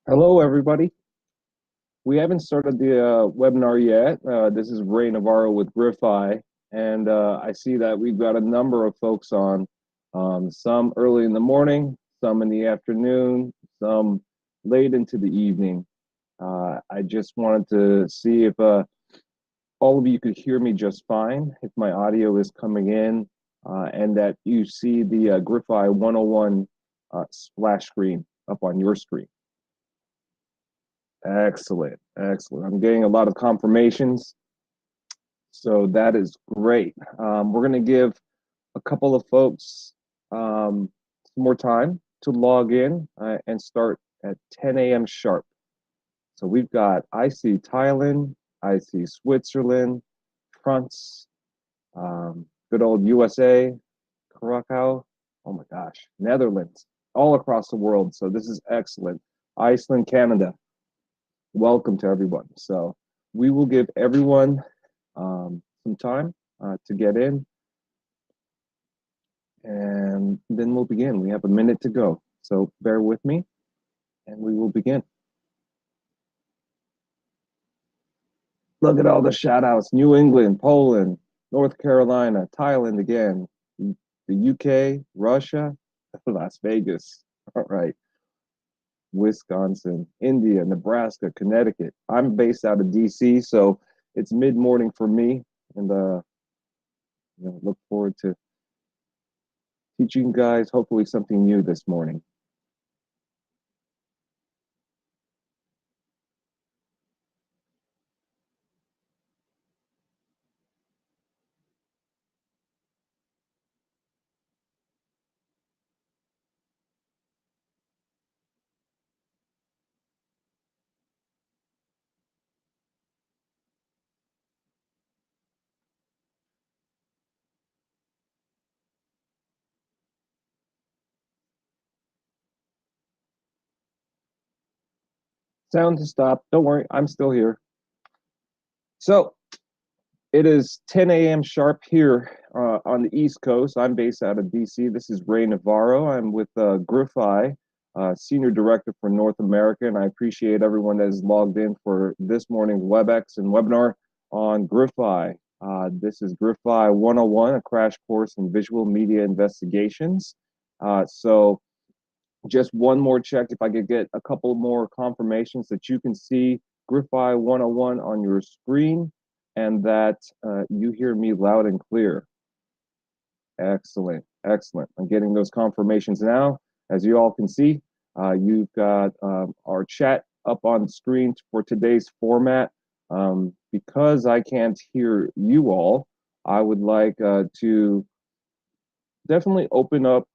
Hello, everybody. We haven't started the webinar yet. This is Ray Navarro with Griffeye, and I see that we've got a number of folks on, some early in the morning, some in the afternoon, some late into the evening. I just wanted to see if all of you could hear me just fine, if my audio is coming in, and that you see the Griffeye 101 splash screen up on your screen. Excellent, excellent. I'm getting a lot of confirmations, so that is great. We're going to give a couple of folks some more time to log in and start at 10 a.m. sharp. So we've got, I see Thailand, I see Switzerland, France, good old USA, Curacao, oh my gosh, Netherlands, all across the world. So this is excellent. Iceland, Canada. Welcome to everyone. So we will give everyone some time to get in, and then we'll begin. We have a minute to go, so bear with me, and we will begin. Look at all the shout outs: New England, Poland, North Carolina, Thailand again, the UK, Russia, Las Vegas. All right. Wisconsin, India, Nebraska, Connecticut. I'm based out of DC, so it's mid-morning for me, and look forward to teaching you guys hopefully something new this morning. Sound to stop. Don't worry, I'm still here. So it is 10 a.m. sharp here on the East Coast. I'm based out of DC. This is Ray Navarro. I'm with Griffeye, Senior Director for North America, and I appreciate everyone that is logged in for this morning's WebEx and webinar on Griffeye. This is Griffeye 101, a crash course in visual media investigations. So just one more check, if I could get a couple more confirmations that you can see Griffeye 101 on your screen and that you hear me loud and clear. Excellent, excellent. I'm getting those confirmations now. As you all can see, you've got our chat up on the screen for today's format. Because I can't hear you all, I would like to definitely open up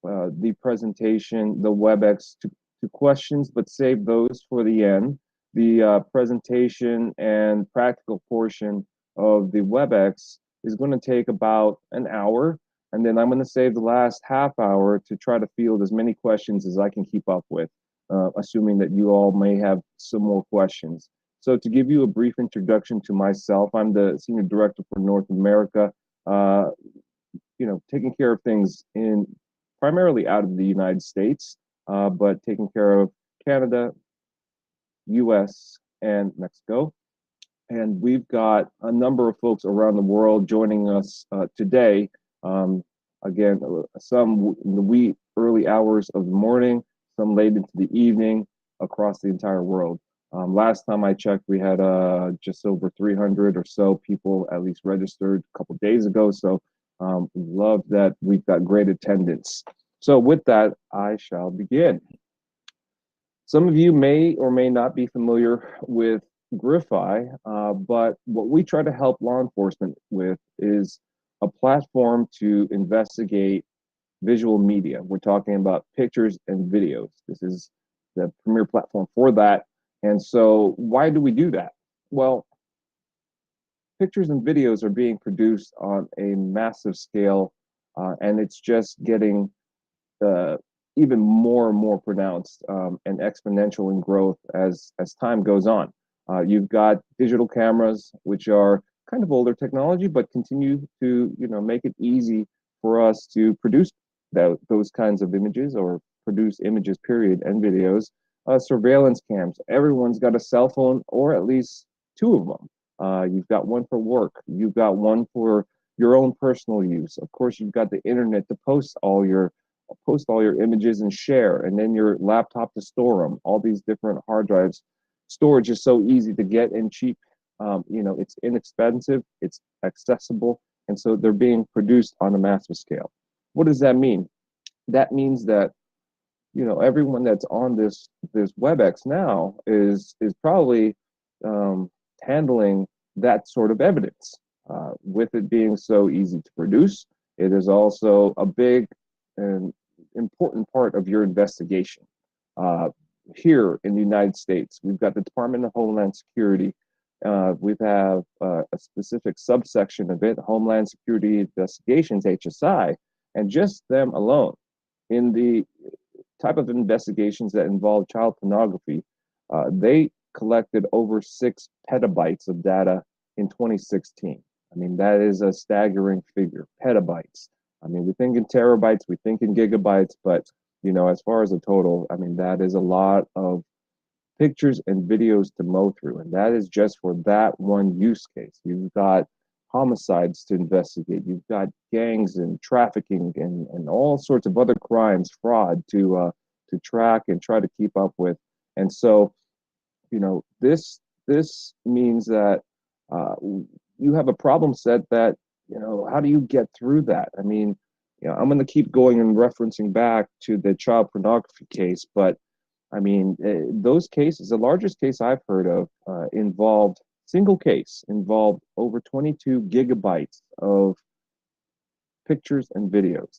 the presentation, the WebEx to questions, but save those for the end. The presentation and practical portion of the WebEx is going to take about an hour, and then I'm going to save the last half hour to try to field as many questions as I can keep up with, assuming that you all may have some more questions. So to give you a brief introduction to myself, I'm the Senior Director for North America, taking care of things in primarily out of the United States, but taking care of Canada, US, and Mexico. And we've got a number of folks around the world joining us today. Again, some in the wee early hours of the morning, some late into the evening across the entire world. Last time I checked, we had just over 300 or so people at least registered a couple days ago. So love that we've got great attendance. So with that, I shall begin. Some of you may or may not be familiar with Griffeye, but what we try to help law enforcement with is a platform to investigate visual media. We're talking about pictures and videos. This is the premier platform for that. And so why do we do that? Well, pictures and videos are being produced on a massive scale, and it's just getting even more and more pronounced and exponential in growth as time goes on. You've got digital cameras, which are kind of older technology, but continue to make it easy for us to produce those kinds of images or produce images, period, and videos. surveillance cams. Everyone's got a cell phone, or at least two of them. You've got one for work. You've got one for your own personal use. Of course, you've got the internet to post all your images and share, and then your laptop to store them. All these different hard drives. Storage is so easy to get and cheap. It's inexpensive, it's accessible, and so they're being produced on a massive scale. What does that mean? That means that everyone that's on this WebEx now is probably handling that sort of evidence. With it being so easy to produce, it is also a big and important part of your investigation. Here in the United States, we've got the Department of Homeland Security. We have a specific subsection of it, Homeland Security Investigations, HSI, and just them alone in the type of investigations that involve child pornography, they collected over 6 petabytes of data in 2016. I mean, that is a staggering figure, petabytes. I mean, we think in terabytes, we think in gigabytes, but as far as a total, I mean, that is a lot of pictures and videos to mow through, and that is just for that one use case. You've got homicides to investigate. You've got gangs and trafficking and all sorts of other crimes, fraud to track and try to keep up with. And so, this means that you have a problem set that, how do you get through that? I mean, I'm going to keep going and referencing back to the child pornography case, but I mean, those cases, the largest case I've heard of single case involved over 22 gigabytes of pictures and videos.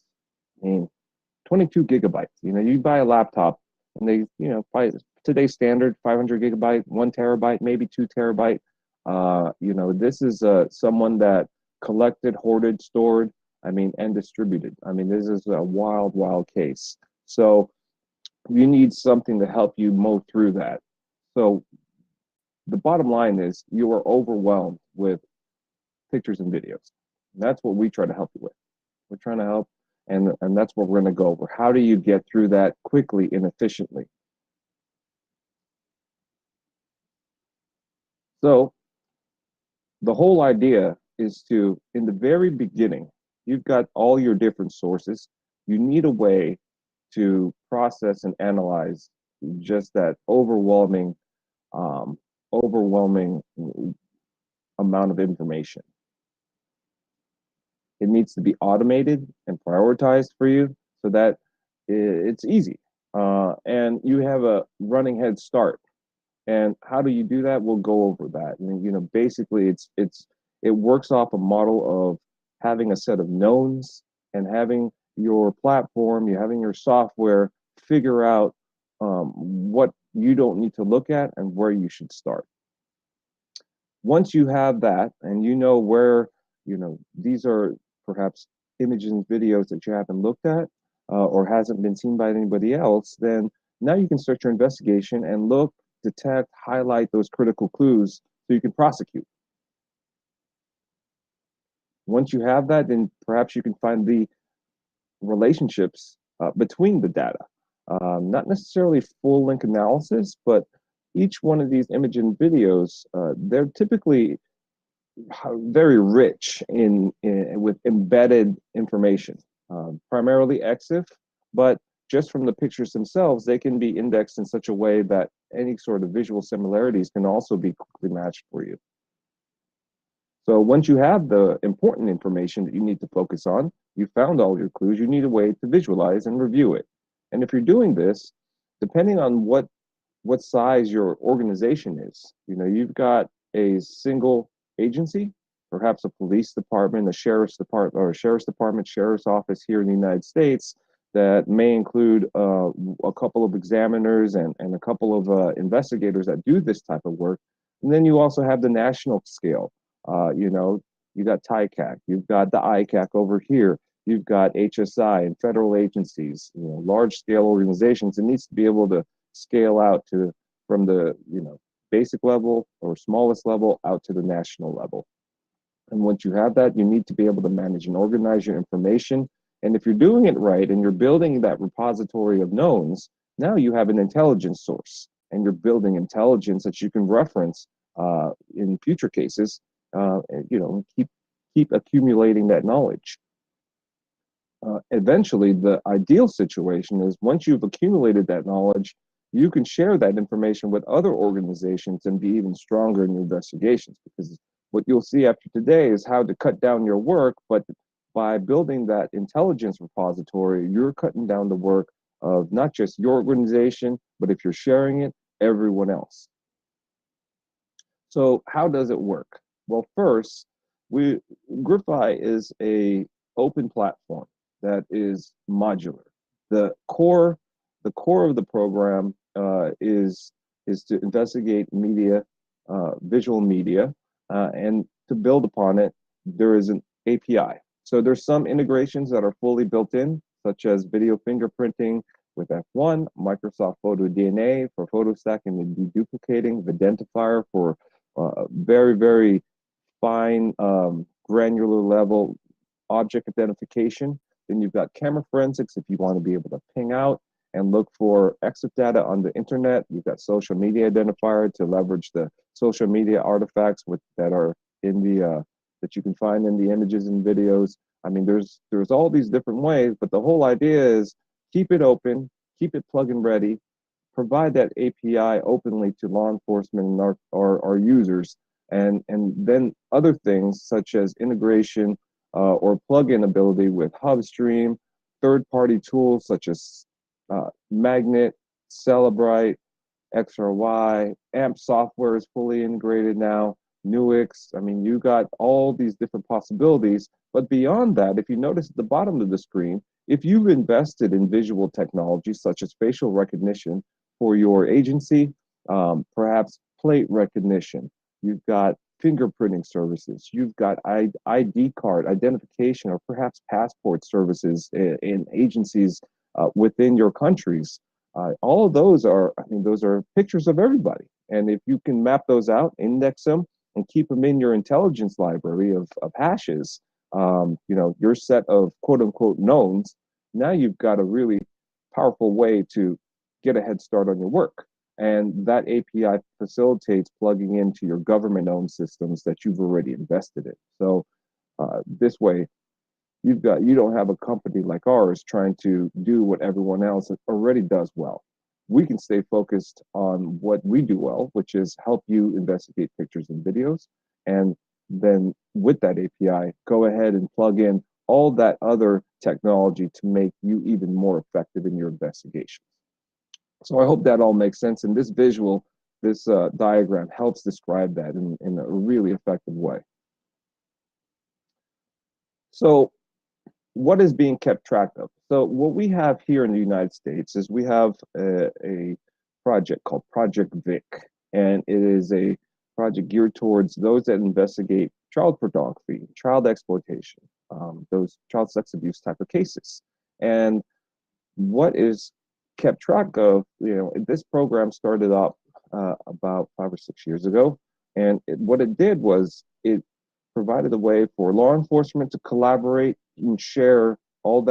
I mean, 22 gigabytes. You buy a laptop and they, by today's standard, 500 gigabyte, 1 terabyte, maybe 2 terabyte. This is someone that collected, hoarded, stored, and distributed. I mean, this is a wild, wild case. So you need something to help you mow through that. So the bottom line is you are overwhelmed with pictures and videos. And that's what we try to help you with. We're trying to help, and that's what we're going to go over. How do you get through that quickly and efficiently? So the whole idea is to, in the very beginning, you've got all your different sources. You need a way to process and analyze just that overwhelming amount of information. It needs to be automated and prioritized for you so that it's easy, and you have a running head start. And how do you do that? We'll go over that. And basically, it works off a model of having a set of knowns and having your platform, you're having your software figure out what you don't need to look at and where you should start. Once you have that and where, these are perhaps images and videos that you haven't looked at or hasn't been seen by anybody else, then now you can start your investigation and look, detect, highlight those critical clues so you can prosecute. Once you have that, then perhaps you can find the relationships between the data. Not necessarily full link analysis, but each one of these image and videos, they're typically very rich with embedded information, primarily EXIF, but just from the pictures themselves, they can be indexed in such a way that any sort of visual similarities can also be quickly matched for you. So once you have the important information that you need to focus on, you found all your clues, you need a way to visualize and review it. And if you're doing this, depending on what size your organization is, you've got a single agency, perhaps a police department, a sheriff's department, or a sheriff's department, sheriff's office here in the United States that may include a couple of examiners and a couple of investigators that do this type of work. And then you also have the national scale. You got TICAC, you've got the ICAC over here, you've got HSI and federal agencies, large scale organizations. It needs to be able to scale out from the basic level or smallest level out to the national level. And once you have that, you need to be able to manage and organize your information. And if you're doing it right and you're building that repository of knowns, Now you have an intelligence source, and you're building intelligence that you can reference in future cases, and, keep accumulating that knowledge. Eventually, the ideal situation is once you've accumulated that knowledge, you can share that information with other organizations and be even stronger in your investigations. Because what you'll see after today is how to cut down your work, but by building that intelligence repository, you're cutting down the work of not just your organization, but if you're sharing it, everyone else. So how does it work? Well, first, Griffeye is a open platform that is modular. The core of the program is to investigate media, visual media, and to build upon it, there is an API. So there's some integrations that are fully built in, such as video fingerprinting with F1, Microsoft PhotoDNA for photo stacking and deduplicating, Videntifier for very, very fine granular level object identification. Then you've got camera forensics if you want to be able to ping out and look for EXIF data on the internet. You've got social media identifier to leverage the social media artifacts that are in the that you can find in the images and videos. I mean, there's all these different ways, but the whole idea is keep it open, keep it plug and ready, provide that API openly to law enforcement and our users, and then other things such as integration or plug-in ability with HubStream, third-party tools such as Magnet, Celebrite, XRY, AMP software is fully integrated now, Nuix. I mean, you got all these different possibilities. But beyond that, if you notice at the bottom of the screen, if you've invested in visual technology such as facial recognition for your agency, perhaps plate recognition, you've got fingerprinting services, you've got ID card identification, or perhaps passport services in agencies within your countries. All of those are, those are pictures of everybody. And if you can map those out, index them, and keep them in your intelligence library of hashes, your set of quote unquote knowns, now you've got a really powerful way to get a head start on your work. And that API facilitates plugging into your government-owned systems that you've already invested in. So this way, you don't have a company like ours trying to do what everyone else already does well. We can stay focused on what we do well, which is help you investigate pictures and videos. And then with that API, go ahead and plug in all that other technology to make you even more effective in your investigations. So I hope that all makes sense. And this visual, this diagram helps describe that in a really effective way. So what is being kept track of? So what we have here in the United States is we have a project called Project VIC, and it is a project geared towards those that investigate child pornography, child exploitation, those child sex abuse type of cases. And what is kept track of, this program started up about 5 or 6 years ago, and what it did was it provided a way for law enforcement to collaborate and share all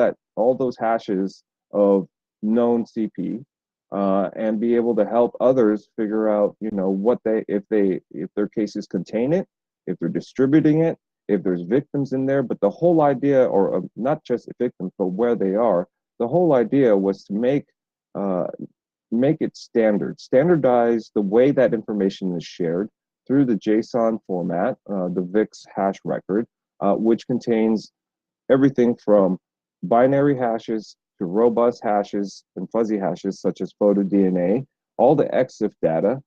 those hashes of known CP, and be able to help others figure out, if their cases contain it, if they're distributing it, if there's victims in there. But the whole idea, or not just victims, but where they are, the whole idea was to make it standardize the way that information is shared through the JSON format, the VIX hash record, which contains everything from binary hashes to robust hashes and fuzzy hashes such as PhotoDNA, all the EXIF data.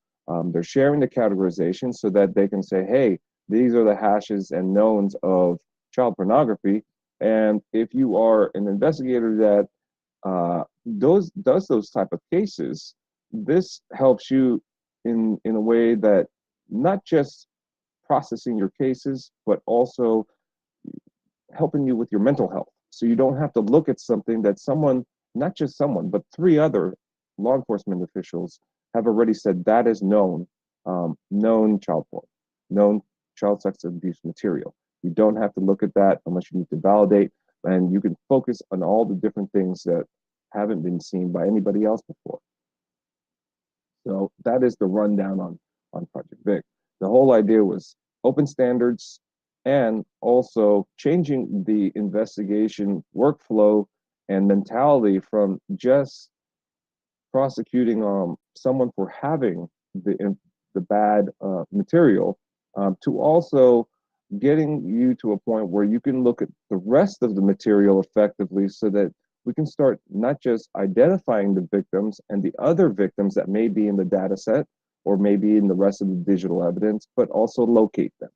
They're sharing the categorization so that they can say, hey, these are the hashes and knowns of child pornography. And if you are an investigator that does those type of cases, this helps you in a way that not just processing your cases, but also helping you with your mental health. So you don't have to look at something that someone, not just someone, but 3 other law enforcement officials have already said that is known child porn, known child sex abuse material. You don't have to look at that unless you need to validate, and you can focus on all the different things that haven't been seen by anybody else before. So that is the rundown on Project Vic. The whole idea was open standards and also changing the investigation workflow and mentality from just prosecuting someone for having the bad material to also getting you to a point where you can look at the rest of the material effectively so that we can start not just identifying the victims and the other victims that may be in the data set or maybe in the rest of the digital evidence, but also locate them.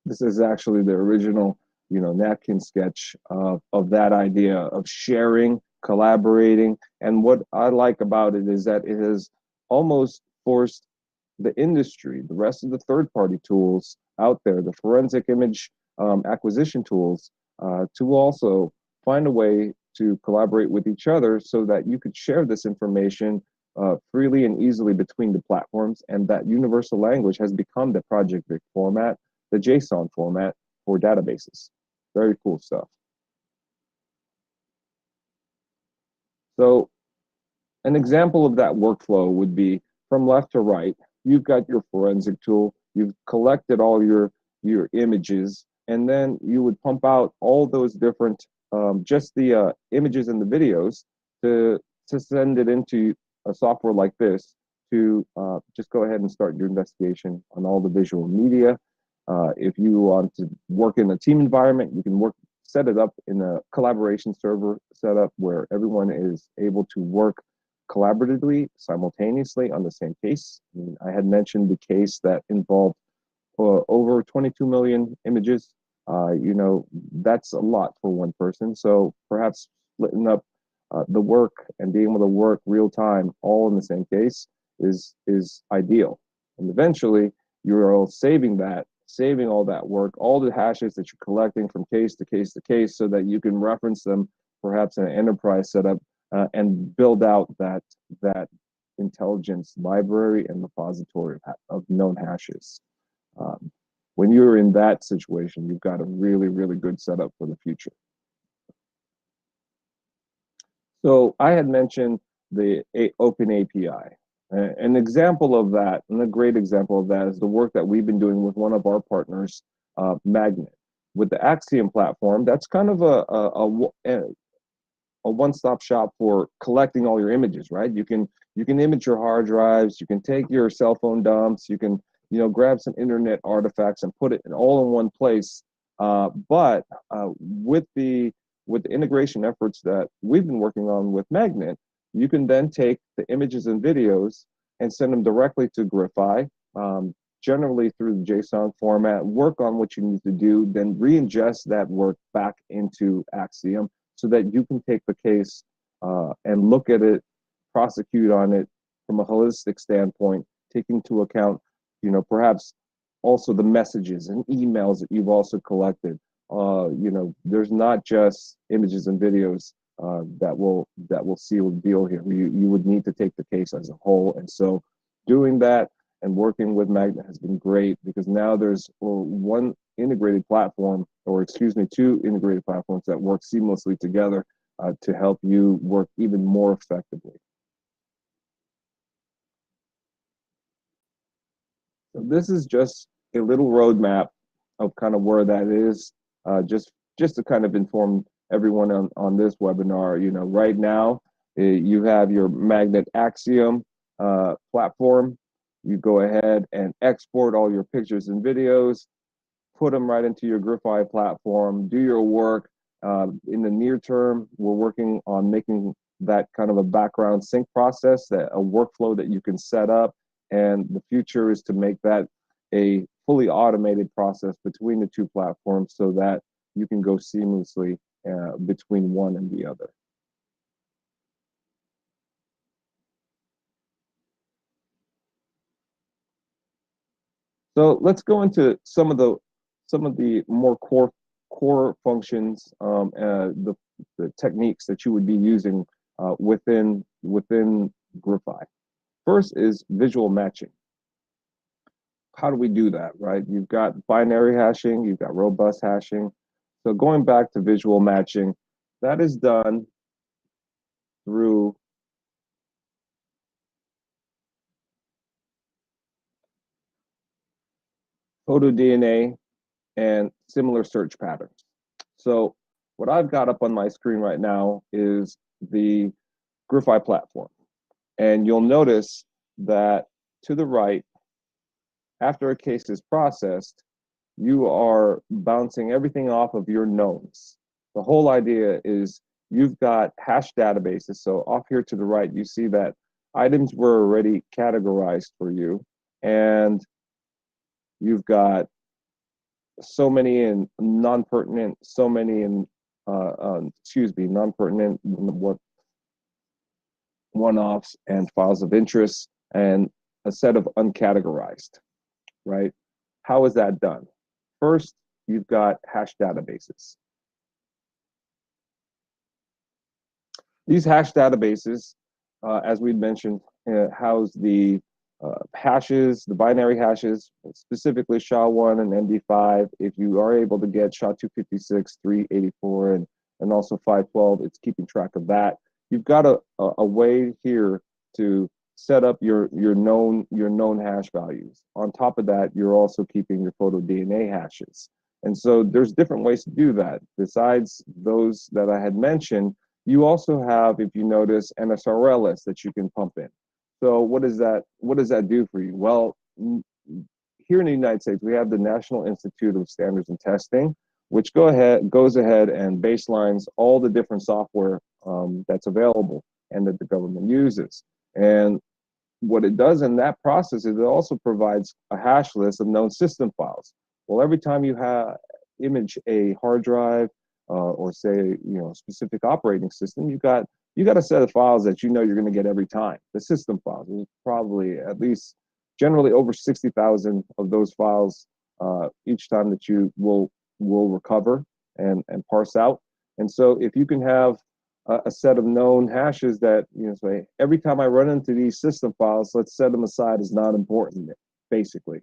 This is actually the original, napkin sketch of that idea of sharing, collaborating. And what I like about it is that it has almost forced the industry, the rest of the third-party tools out there, the forensic image acquisition tools, to also find a way to collaborate with each other so that you could share this information freely and easily between the platforms. And that universal language has become the Project Vic format, the JSON format for databases. Very cool stuff. So an example of that workflow would be from left to right. You've got your forensic tool, you've collected all your images, and then you would pump out all those different, just the images and the videos to send it into a software like this to just go ahead and start your investigation on all the visual media. If you want to work in a team environment, you can set it up in a collaboration server setup where everyone is able to work collaboratively, simultaneously on the same case. I had mentioned the case that involved over 22 million images. That's a lot for one person. So perhaps splitting up the work and being able to work real time all in the same case is ideal. And eventually, you're all saving all that work, all the hashes that you're collecting from case to case to case, so that you can reference them perhaps in an enterprise setup and build out that intelligence library and repository of known hashes. When you're in that situation, you've got a really, really good setup for the future. So I had mentioned the open API. An example of that, and a great example of that, is the work that we've been doing with one of our partners, Magnet. With the Axiom platform, that's kind of a one-stop shop for collecting all your images, right? You can image your hard drives, you can take your cell phone dumps, you can grab some internet artifacts and put it all in one place. But with the integration efforts that we've been working on with Magnet, you can then take the images and videos and send them directly to Griffeye, generally through the JSON format, work on what you need to do, then re-ingest that work back into Axiom so that you can take the case and look at it, prosecute on it from a holistic standpoint, taking into account, perhaps also the messages and emails that you've also collected. There's not just images and videos that will seal the deal here. You would need to take the case as a whole, and so doing that and working with Magnet has been great, because now there's one integrated platform, or excuse me, two integrated platforms that work seamlessly together to help you work even more effectively. So this is just a little roadmap of kind of where that is, just to kind of inform everyone on this webinar. Right now you have your Magnet Axiom platform. You go ahead and export all your pictures and videos, put them right into your Griffeye platform, do your work. In the near term, we're working on making that kind of a background sync process, a workflow that you can set up. And the future is to make that a fully automated process between the two platforms so that you can go seamlessly between one and the other. So let's go into some of the more core functions, the techniques that you would be using within Griffeye. First is visual matching. How do we do that, right? You've got binary hashing, you've got robust hashing. So going back to visual matching, that is done through PhotoDNA and similar search patterns. So what I've got up on my screen right now is the Griffeye platform. And you'll notice that to the right, after a case is processed, you are bouncing everything off of your knowns. The whole idea is you've got hash databases. So off here to the right, you see that items were already categorized for you. And you've got so many in non-pertinent, so many in, non-pertinent, one-offs and files of interest, and a set of uncategorized, right? How is that done? First, you've got hash databases. These hash databases, as we mentioned, house the hashes, the binary hashes, specifically SHA-1 and MD5. If you are able to get SHA-256, 384, and also 512, it's keeping track of that. You've got a way here to set up your known hash values. On top of that, you're also keeping your PhotoDNA hashes. And so there's different ways to do that. Besides those that I had mentioned, you also have, if you notice, NSRLS that you can pump in. So what does that do for you? Well, here in the United States, we have the National Institute of Standards and Testing, which goes ahead and baselines all the different software that's available and that the government uses. And what it does in that process is it also provides a hash list of known system files. Well, every time you image a hard drive or say a specific operating system, you got a set of files that you're going to get every time. The system files, there's probably at least generally over 60,000 of those files each time that you will recover and parse out. And so if you can have a set of known hashes that, say, every time I run into these system files, let's set them aside as not important, basically,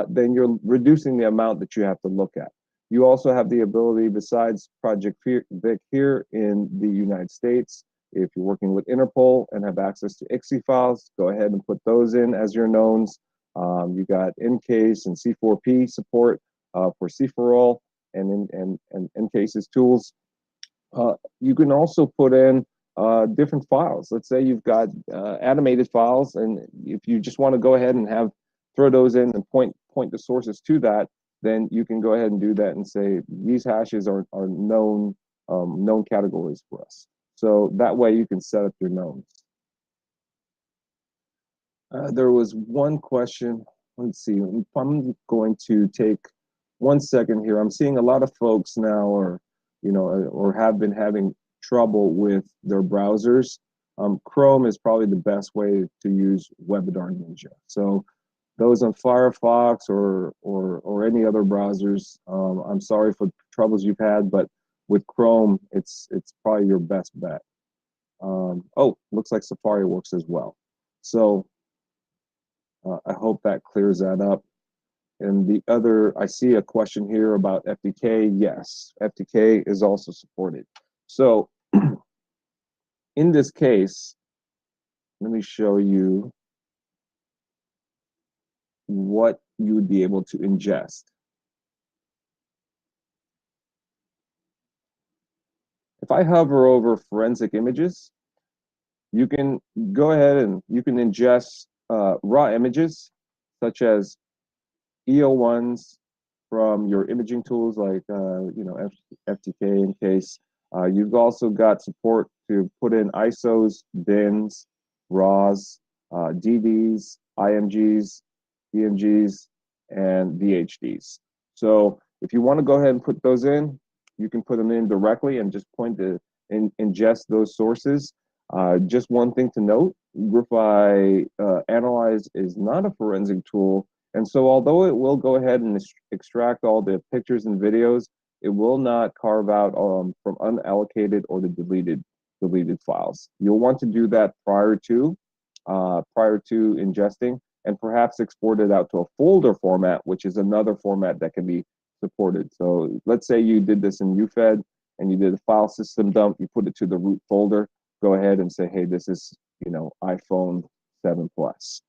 then you're reducing the amount that you have to look at. You also have the ability, besides Project Vic here in the United States, if you're working with Interpol and have access to EXIF files, go ahead and put those in as your knowns. You got NCASE and C4P support for C4all and NCASE's tools. You can also put in different files. Let's say you've got animated files, and if you just want to go ahead and throw those in and point the sources to that, then you can go ahead and do that and say these hashes are known categories for us. So that way you can set up your knowns. There was one question. Let's see. I'm going to take 1 second here. I'm seeing a lot of folks now or have been having trouble with their browsers. Chrome is probably the best way to use WebDAR Ninja. So those on Firefox or any other browsers, I'm sorry for the troubles you've had, but with Chrome, it's probably your best bet. Looks like Safari works as well. So I hope that clears that up. And the other, I see a question here about FTK. Yes, FTK is also supported. So in this case, let me show you what you would be able to ingest. If I hover over forensic images, you can go ahead and you can ingest raw images such as EO1s from your imaging tools like FTK in case. You've also got support to put in ISOs, DINs, RAWs, DDs, IMGs, PNGs, and VHDs. So if you want to go ahead and put those in, you can put them in directly and just point to ingest those sources. Just one thing to note, Griffeye Analyze is not a forensic tool. And so although it will go ahead and extract all the pictures and videos, it will not carve out from unallocated or the deleted files. You'll want to do that prior to ingesting, and perhaps export it out to a folder format, which is another format that can be supported. So let's say you did this in UFED and you did a file system dump, you put it to the root folder, go ahead and say, hey, this is, iPhone 7 Plus,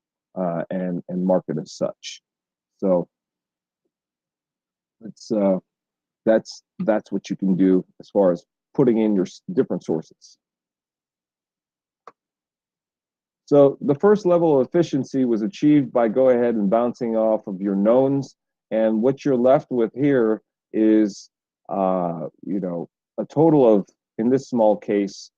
and mark it as such. So that's what you can do as far as putting in your different sources. So the first level of efficiency was achieved by go ahead and bouncing off of your knowns, and what you're left with here is, a total of, in this small case,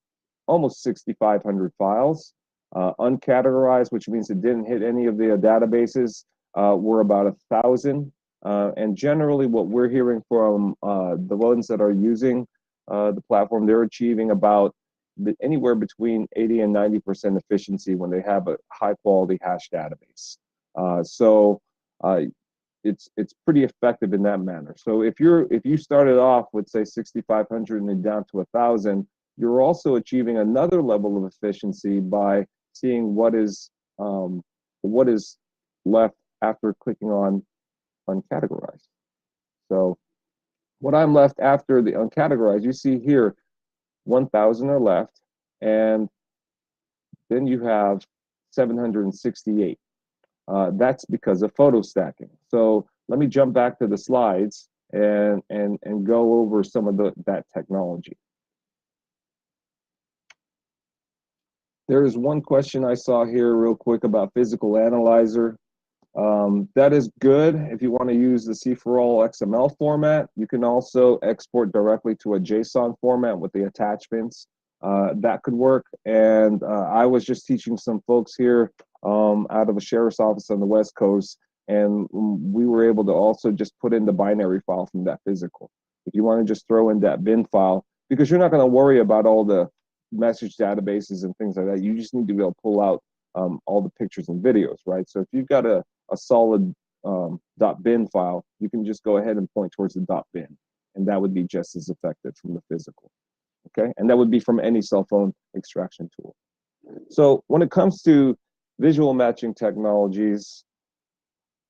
almost 6,500 files. Uncategorized, which means it didn't hit any of the databases, were about 1,000. And generally, what we're hearing from the ones that are using the platform, they're achieving about anywhere between 80 and 90% efficiency when they have a high quality hash database. So it's pretty effective in that manner. So if you started off with, say, 6,500 and then down to 1,000, you're also achieving another level of efficiency by seeing what is left after clicking on uncategorized. So what I'm left after the uncategorized, you see here 1,000 are left, and then you have 768. That's because of photo stacking. So let me jump back to the slides and go over some of that technology. There is one question I saw here real quick about physical analyzer. That is good if you want to use the C4All XML format. You can also export directly to a JSON format with the attachments. That could work. And I was just teaching some folks here out of a sheriff's office on the West Coast, and we were able to also just put in the binary file from that physical. If you want to just throw in that bin file, because you're not going to worry about all the message databases and things like that. You just need to be able to pull out all the pictures and videos, right? So if you've got a solid .bin file, you can just go ahead and point towards the .bin, and that would be just as effective from the physical, okay? And that would be from any cell phone extraction tool. So when it comes to visual matching technologies,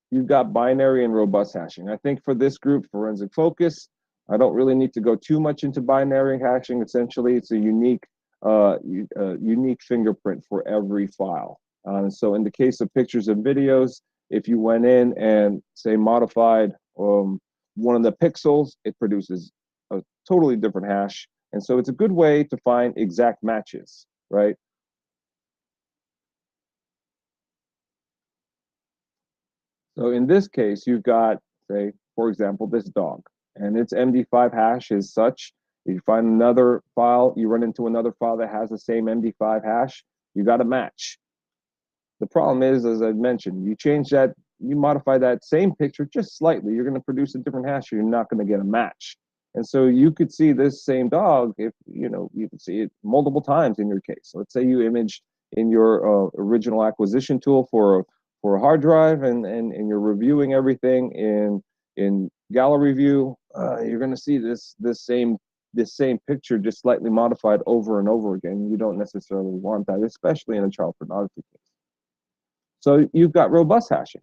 you've got binary and robust hashing. I think for this group, Forensic Focus, I don't really need to go too much into binary hashing. Essentially, it's a unique fingerprint for every file. So in the case of pictures and videos, if you went in and, say, modified one of the pixels, it produces a totally different hash. And so it's a good way to find exact matches, right? So in this case, you've got, say, for example, this dog, and its MD5 hash is such. If you find another file, you run into another file that has the same MD5 hash, you got a match. The problem is, as I mentioned, you change that, you modify that same picture just slightly, you're going to produce a different hash, you're not going to get a match. And so you could see this same dog, if you can see it multiple times in your case. So let's say you imaged in your original acquisition tool for a hard drive, and you're reviewing everything in gallery view, you're going to see this same picture just slightly modified over and over again. You don't necessarily want that, especially in a child pornography case. So you've got robust hashing.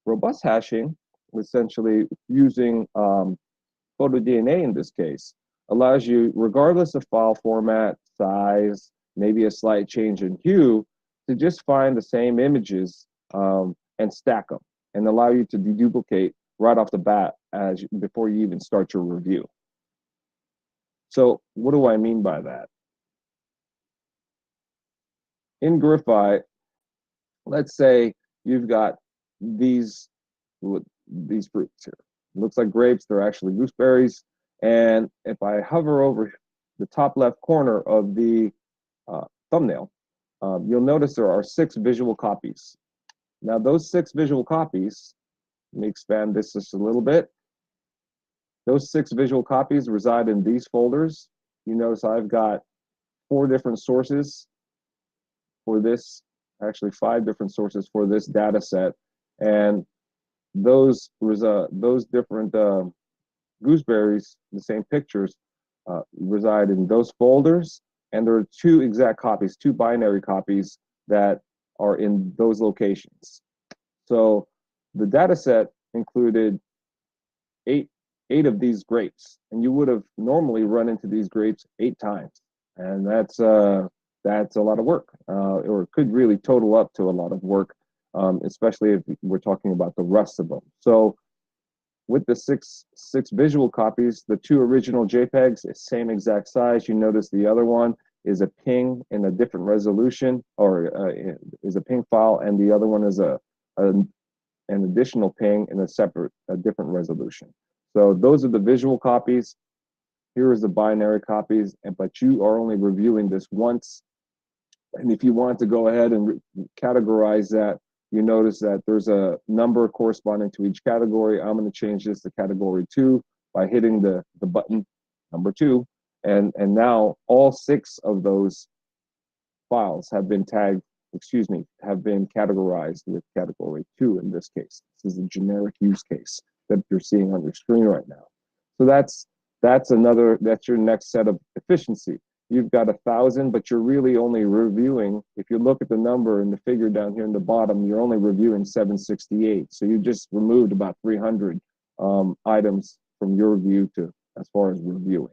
Robust hashing, essentially using PhotoDNA in this case, allows you, regardless of file format, size, maybe a slight change in hue, to just find the same images and stack them, and allow you to deduplicate right off the bat before you even start your review. So what do I mean by that? In Griffeye, let's say you've got these fruits here. It looks like grapes, they're actually gooseberries. And if I hover over the top left corner of the thumbnail, you'll notice there are 6 visual copies. Now those 6 visual copies, let me expand this just a little bit. Those 6 visual copies reside in these folders. You notice I've got 4 different sources for this, actually 5 different sources for this data set. And those different gooseberries, the same pictures, reside in those folders. And there are 2 exact copies, 2 binary copies that are in those locations. So the data set included 8 8 of these grapes, and you would have normally run into these grapes 8 times, and that's a lot of work, or it could really total up to a lot of work, especially if we're talking about the rest of them. So with the six visual copies, the 2 original JPEGs, same exact size. You notice the other one is a ping in a different resolution, or is a ping file, and the other one is an additional ping in a different resolution. So those are the visual copies. Here is the binary copies, but you are only reviewing this once. And if you want to go ahead and categorize that, you notice that there's a number corresponding to each category. I'm going to change this to category 2 by hitting the button number 2. And now all 6 of those files have been have been categorized with category 2 in this case. This is a generic use case that you're seeing on your screen right now. So that's your next set of efficiency. You've got 1,000, but you're really only reviewing, if you look at the number and the figure down here in the bottom, you're only reviewing 768. So you just removed about 300 items from your view to as far as reviewing.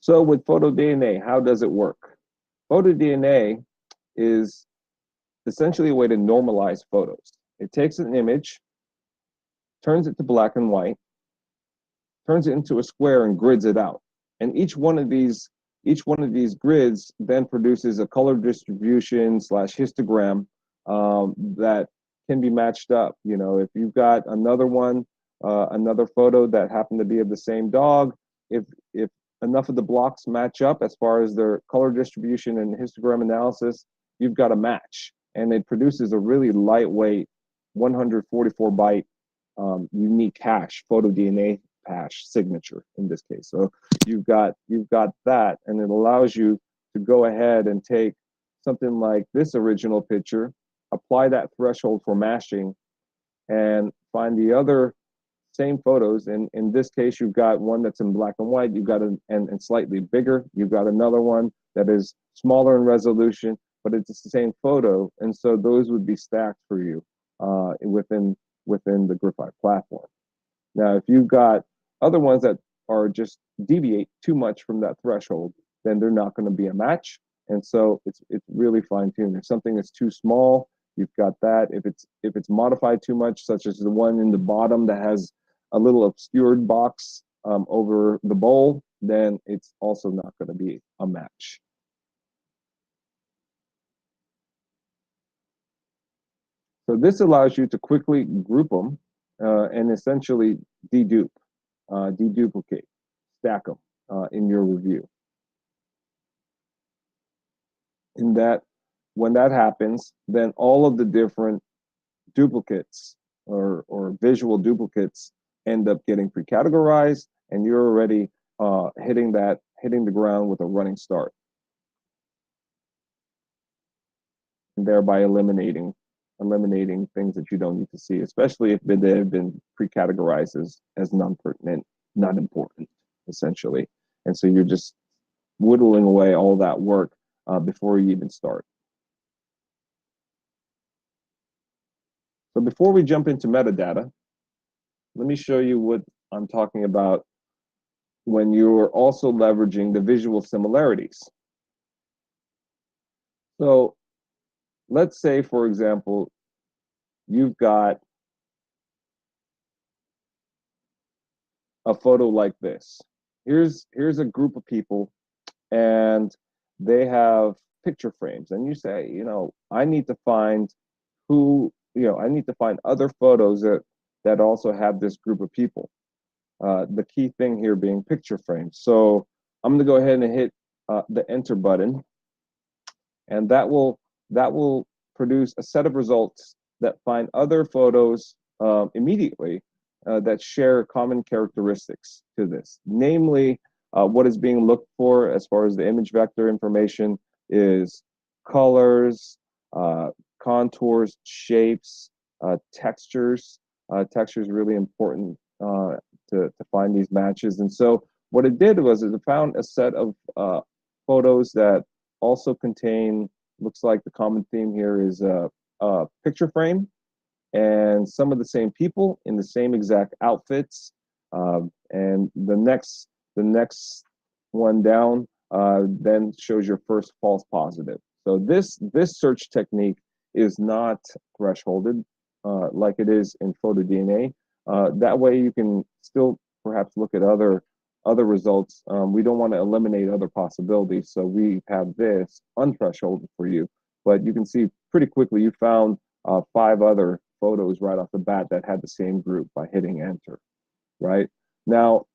So with PhotoDNA, how does it work? PhotoDNA is essentially a way to normalize photos. It takes an image, turns it to black and white, turns it into a square and grids it out. And each one of these grids then produces a color distribution / histogram that can be matched up. You know, if you've got another one, another photo that happened to be of the same dog, if enough of the blocks match up as far as their color distribution and histogram analysis, you've got a match. And it produces a really lightweight 144 byte unique hash, PhotoDNA hash signature in this case. So you've got that, and it allows you to go ahead and take something like this original picture, apply that threshold for matching, and find the other same photos. And in this case, you've got one that's in black and white, you've got and slightly bigger, you've got another one that is smaller in resolution, but it's the same photo, and so those would be stacked for you within the Graphite platform. Now, if you've got other ones that are just deviate too much from that threshold, then they're not going to be a match, and so it's really fine-tuned. If something is too small, you've got that. If it's modified too much, such as the one in the bottom that has a little obscured box over the bowl, then it's also not going to be a match. So this allows you to quickly group them and essentially deduplicate, stack them in your review. In that, when that happens, then all of the different duplicates or visual duplicates end up getting pre-categorized, and you're already hitting the ground with a running start, and thereby eliminating things that you don't need to see, especially if they have been pre-categorized as non-pertinent, not important, essentially. And so you're just whittling away all that work before you even start. So before we jump into metadata, let me show you what I'm talking about when you're also leveraging the visual similarities. So let's say, for example, you've got a photo like this. Here's a group of people, and they have picture frames, and you say, you know, I need to find I need to find other photos that also have this group of people. The key thing here being picture frames. So I'm going to go ahead and hit the enter button, and that will produce a set of results that find other photos immediately that share common characteristics to this. Namely, what is being looked for as far as the image vector information is colors, contours, shapes, textures. Texture is really important to find these matches. And so what it did was it found a set of photos that also contain, looks like the common theme here is picture frame and some of the same people in the same exact outfits. And the next one down then shows your first false positive. So this search technique is not thresholded like it is in PhotoDNA. That way you can still perhaps look at other results. We don't want to eliminate other possibilities, so we have this unthresholded for you. But you can see pretty quickly you found 5 other photos right off the bat that had the same group by hitting enter, right? Now,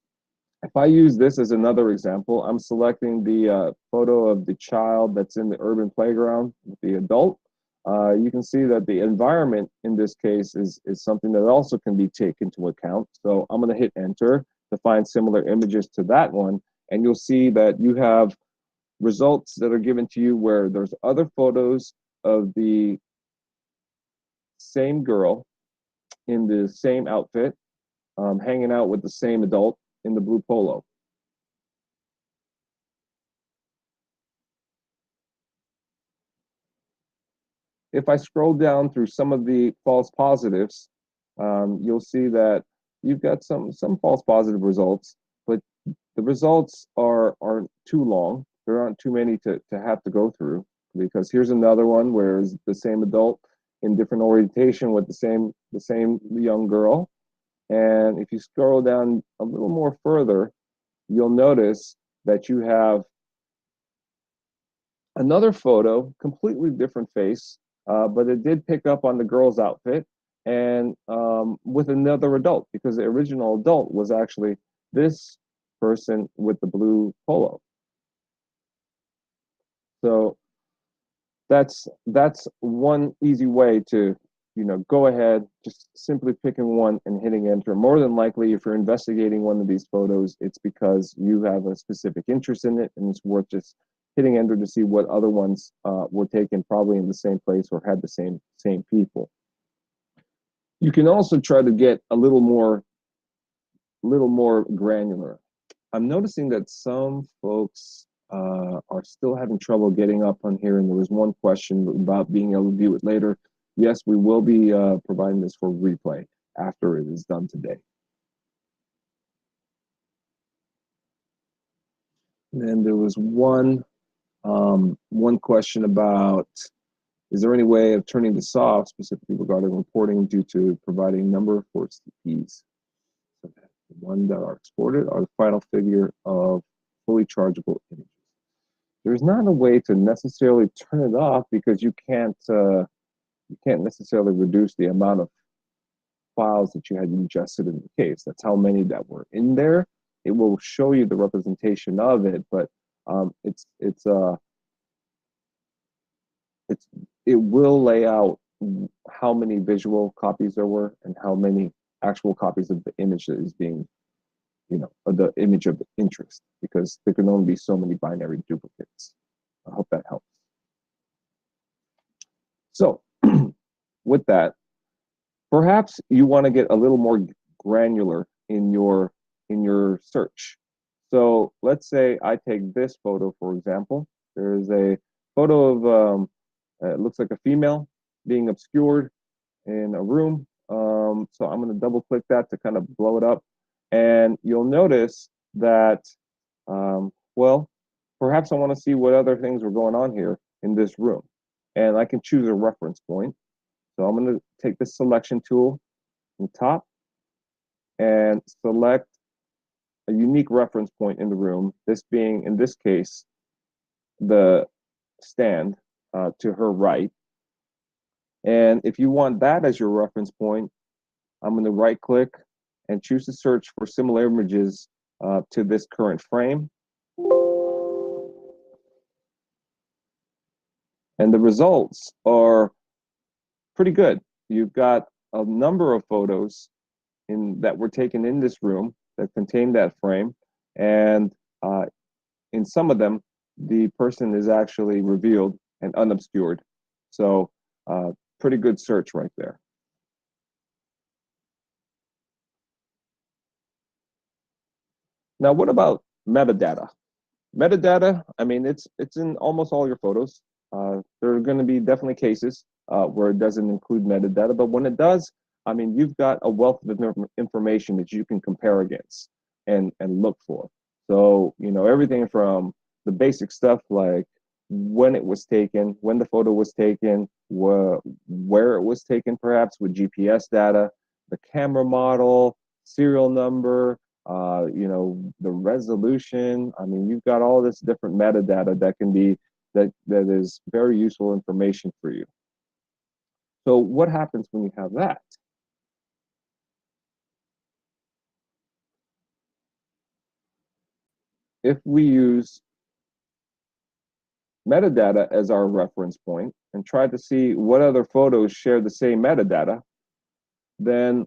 if I use this as another example, I'm selecting the photo of the child that's in the urban playground with the adult. You can see that the environment in this case is something that also can be taken into account. So I'm going to hit enter to find similar images to that one, and you'll see that you have results that are given to you where there's other photos of the same girl in the same outfit, hanging out with the same adult in the blue polo. If I scroll down through some of the false positives, you'll see that you've got some false positive results, but the results aren't too long. There aren't too many to have to go through, because here's another one where it's the same adult in different orientation with the same young girl. And if you scroll down a little more further, you'll notice that you have another photo, completely different face, but it did pick up on the girl's outfit and with another adult, because the original adult was actually this person with the blue polo. So that's one easy way to go ahead, just simply picking one and hitting enter. More than likely, if you're investigating one of these photos, it's because you have a specific interest in it, and it's worth just hitting enter to see what other ones were taken probably in the same place or had the same people. You can also try to get a little more granular. I'm noticing that some folks are still having trouble getting up on here, and there was one question about being able to view it later. Yes, we will be providing this for replay after it is done today. And then there was one question about, is there any way of turning this off, specifically regarding reporting due to providing number for CPs? So the one that are exported are the final figure of fully chargeable images. There's not a way to necessarily turn it off, because you can't necessarily reduce the amount of files that you had ingested in the case. That's how many that were in there. It will show you the representation of it, but it will lay out how many visual copies there were and how many actual copies of the image that is being, of the image of interest, because there can only be so many binary duplicates. I hope that helps. So with that, perhaps you want to get a little more granular in your search. So let's say I take this photo, for example. There is a photo of it looks like a female being obscured in a room. So I'm going to double click that to kind of blow it up, and you'll notice that well, perhaps I want to see what other things were going on here in this room, and I can choose a reference point. So I'm going to take the selection tool from top and select a unique reference point in the room, this being, in this case, the stand to her right. And if you want that as your reference point, I'm going to right click and choose to search for similar images to this current frame. And the results are pretty good. You've got a number of photos that were taken in this room that contain that frame, and in some of them, the person is actually revealed and unobscured. So pretty good search right there. Now, what about metadata? Metadata, I mean, it's in almost all your photos. There are going to be definitely cases where it doesn't include metadata. But when it does, I mean, you've got a wealth of information that you can compare against and look for. So, you know, everything from the basic stuff like when it was taken, when the photo was taken, where it was taken, perhaps with GPS data, the camera model, serial number, you know, the resolution. I mean, you've got all this different metadata that can be that is very useful information for you. So what happens when you have that? If we use metadata as our reference point and try to see what other photos share the same metadata, then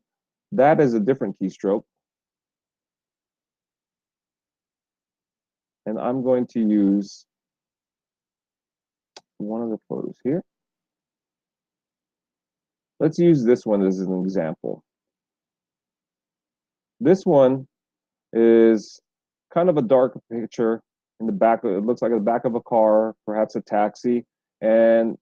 that is a different keystroke. And I'm going to use one of the photos here. Let's use this one as an example. This one is kind of a dark picture in the back. It looks like the back of a car, perhaps a taxi. And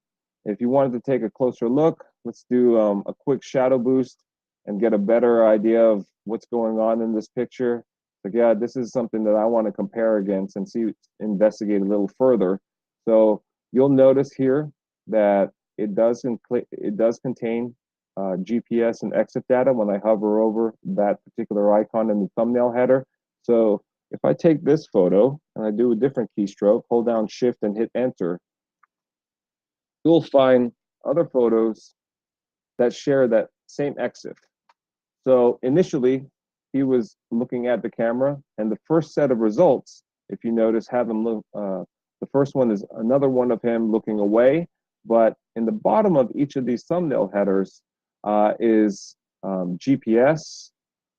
if you wanted to take a closer look, let's do a quick shadow boost and get a better idea of what's going on in this picture. Like, yeah, this is something that I want to compare against and see, investigate a little further. So you'll notice here that it does contain GPS and EXIF data when I hover over that particular icon in the thumbnail header. So if I take this photo and I do a different keystroke, hold down Shift and hit Enter, you'll find other photos that share that same EXIF. So initially, he was looking at the camera, and the first set of results, if you notice, have him look. The first one is another one of him looking away, but in the bottom of each of these thumbnail headers is GPS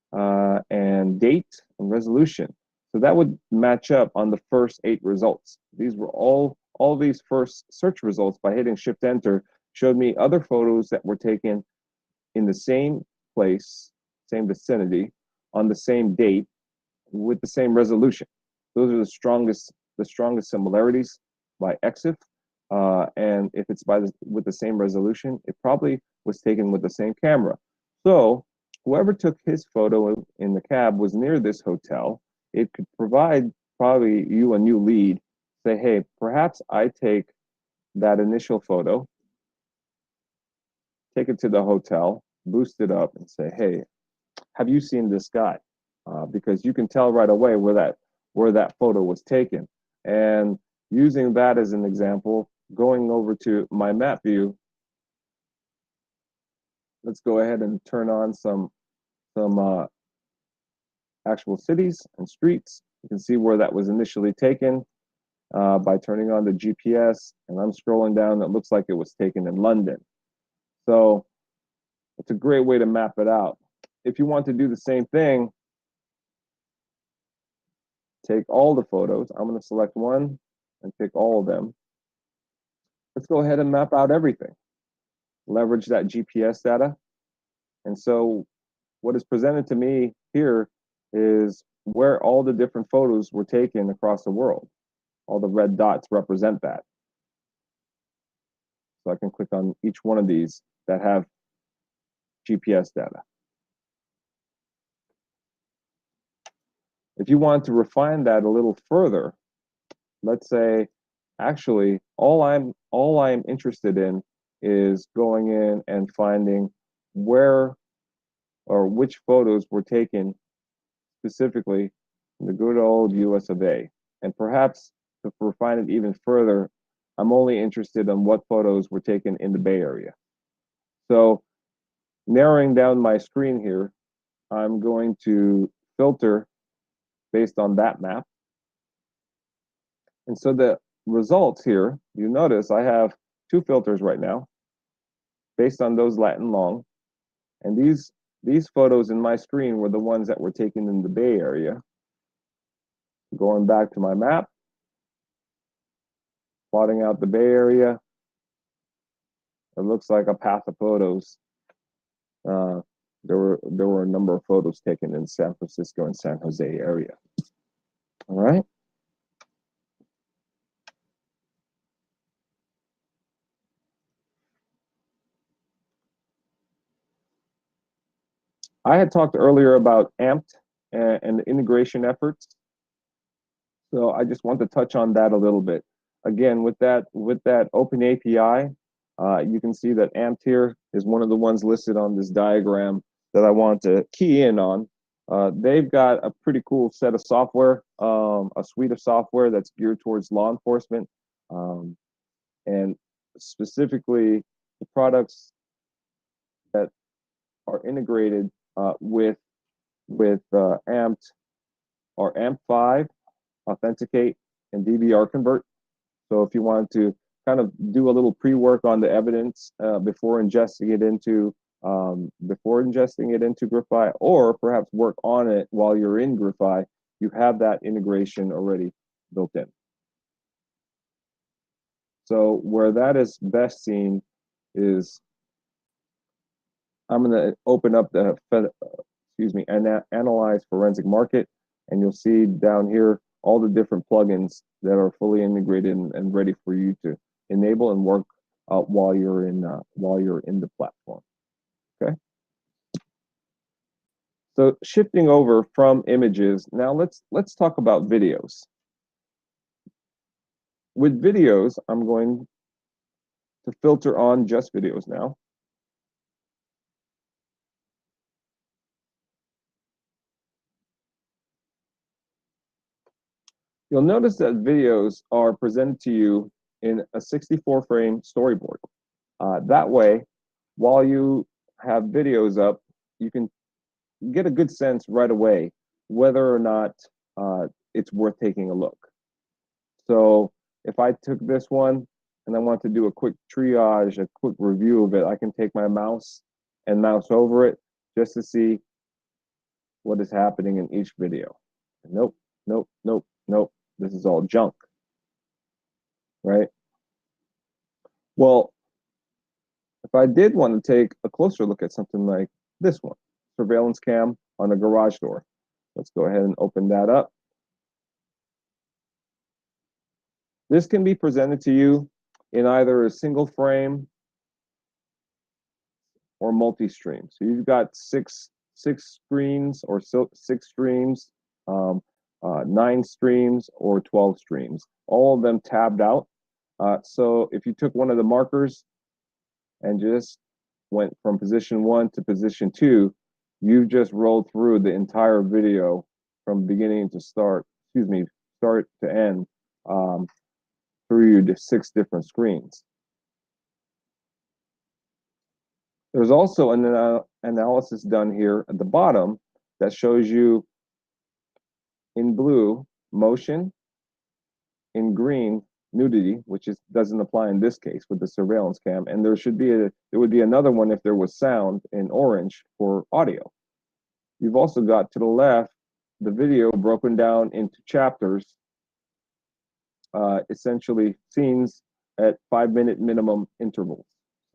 and date and resolution. So that would match up on the first 8 results. These were all these first search results by hitting Shift Enter showed me other photos that were taken in the same place, same vicinity, on the same date, with the same resolution. Those are the strongest similarities by EXIF. And if it's with the same resolution, it probably was taken with the same camera. So whoever took his photo in the cab was near this hotel. It could provide probably you a new lead. Say, hey, perhaps I take that initial photo, take it to the hotel, boost it up, and say, hey, have you seen this guy? Because you can tell right away where that photo was taken. And using that as an example, going over to my map view, let's go ahead and turn on some actual cities and streets. You can see where that was initially taken by turning on the GPS. And I'm scrolling down, it looks like it was taken in London. So it's a great way to map it out. If you want to do the same thing, take all the photos. I'm going to select one and pick all of them. Let's go ahead and map out everything. Leverage that GPS data. And so what is presented to me here is where all the different photos were taken across the world. All the red dots represent that. So I can click on each one of these that have GPS data. If you want to refine that a little further, let's say, actually, all I'm interested in is going in and finding where or which photos were taken specifically in the good old US of A. And perhaps to refine it even further, I'm only interested in what photos were taken in the Bay Area. So narrowing down my screen here, I'm going to filter based on that map. And so the results here, you notice I have 2 filters right now based on those Latin long. And these photos in my screen were the ones that were taken in the Bay Area. Going back to my map, plotting out the Bay Area, it looks like a path of photos. There were a number of photos taken in San Francisco and San Jose area. All right. I had talked earlier about AMPT and the integration efforts. So I just want to touch on that a little bit. Again, with that open API, you can see that AmpTier is one of the ones listed on this diagram that I want to key in on. They've got a pretty cool set of software, a suite of software that's geared towards law enforcement, and specifically the products that are integrated with AMPT are AMP5, Authenticate, and DVR Convert. So if you want to kind of do a little pre-work on the evidence before ingesting it into Griffeye, or perhaps work on it while you're in Griffeye, you have that integration already built in. So where that is best seen is I'm going to open up the Analyze Forensic Market, and you'll see down here all the different plugins that are fully integrated and ready for you to enable and work while you're in the platform. Okay. So shifting over from images, now let's talk about videos. With videos, I'm going to filter on just videos now. You'll notice that videos are presented to you in a 64-frame storyboard. That way, while you have videos up, you can get a good sense right away whether or not it's worth taking a look. So if I took this one and I want to do a quick triage, a quick review of it, I can take my mouse and mouse over it just to see what is happening in each video. Nope, nope, nope, nope. This is all junk, right? Well, if I did want to take a closer look at something like this one, surveillance cam on a garage door. Let's go ahead and open that up. This can be presented to you in either a single frame or multi-stream. So you've got six screens or 6 streams, 9 streams, or 12 streams, all of them tabbed out. So if you took one of the markers and just went from position 1 to position 2, you've just rolled through the entire video from beginning to start to end, through the 6 different screens. There's also an analysis done here at the bottom that shows you in blue motion, in green nudity, which doesn't apply in this case with the surveillance cam, and there would be another one if there was sound in orange for audio. You've also got to the left the video broken down into chapters, essentially scenes at 5-minute minimum intervals.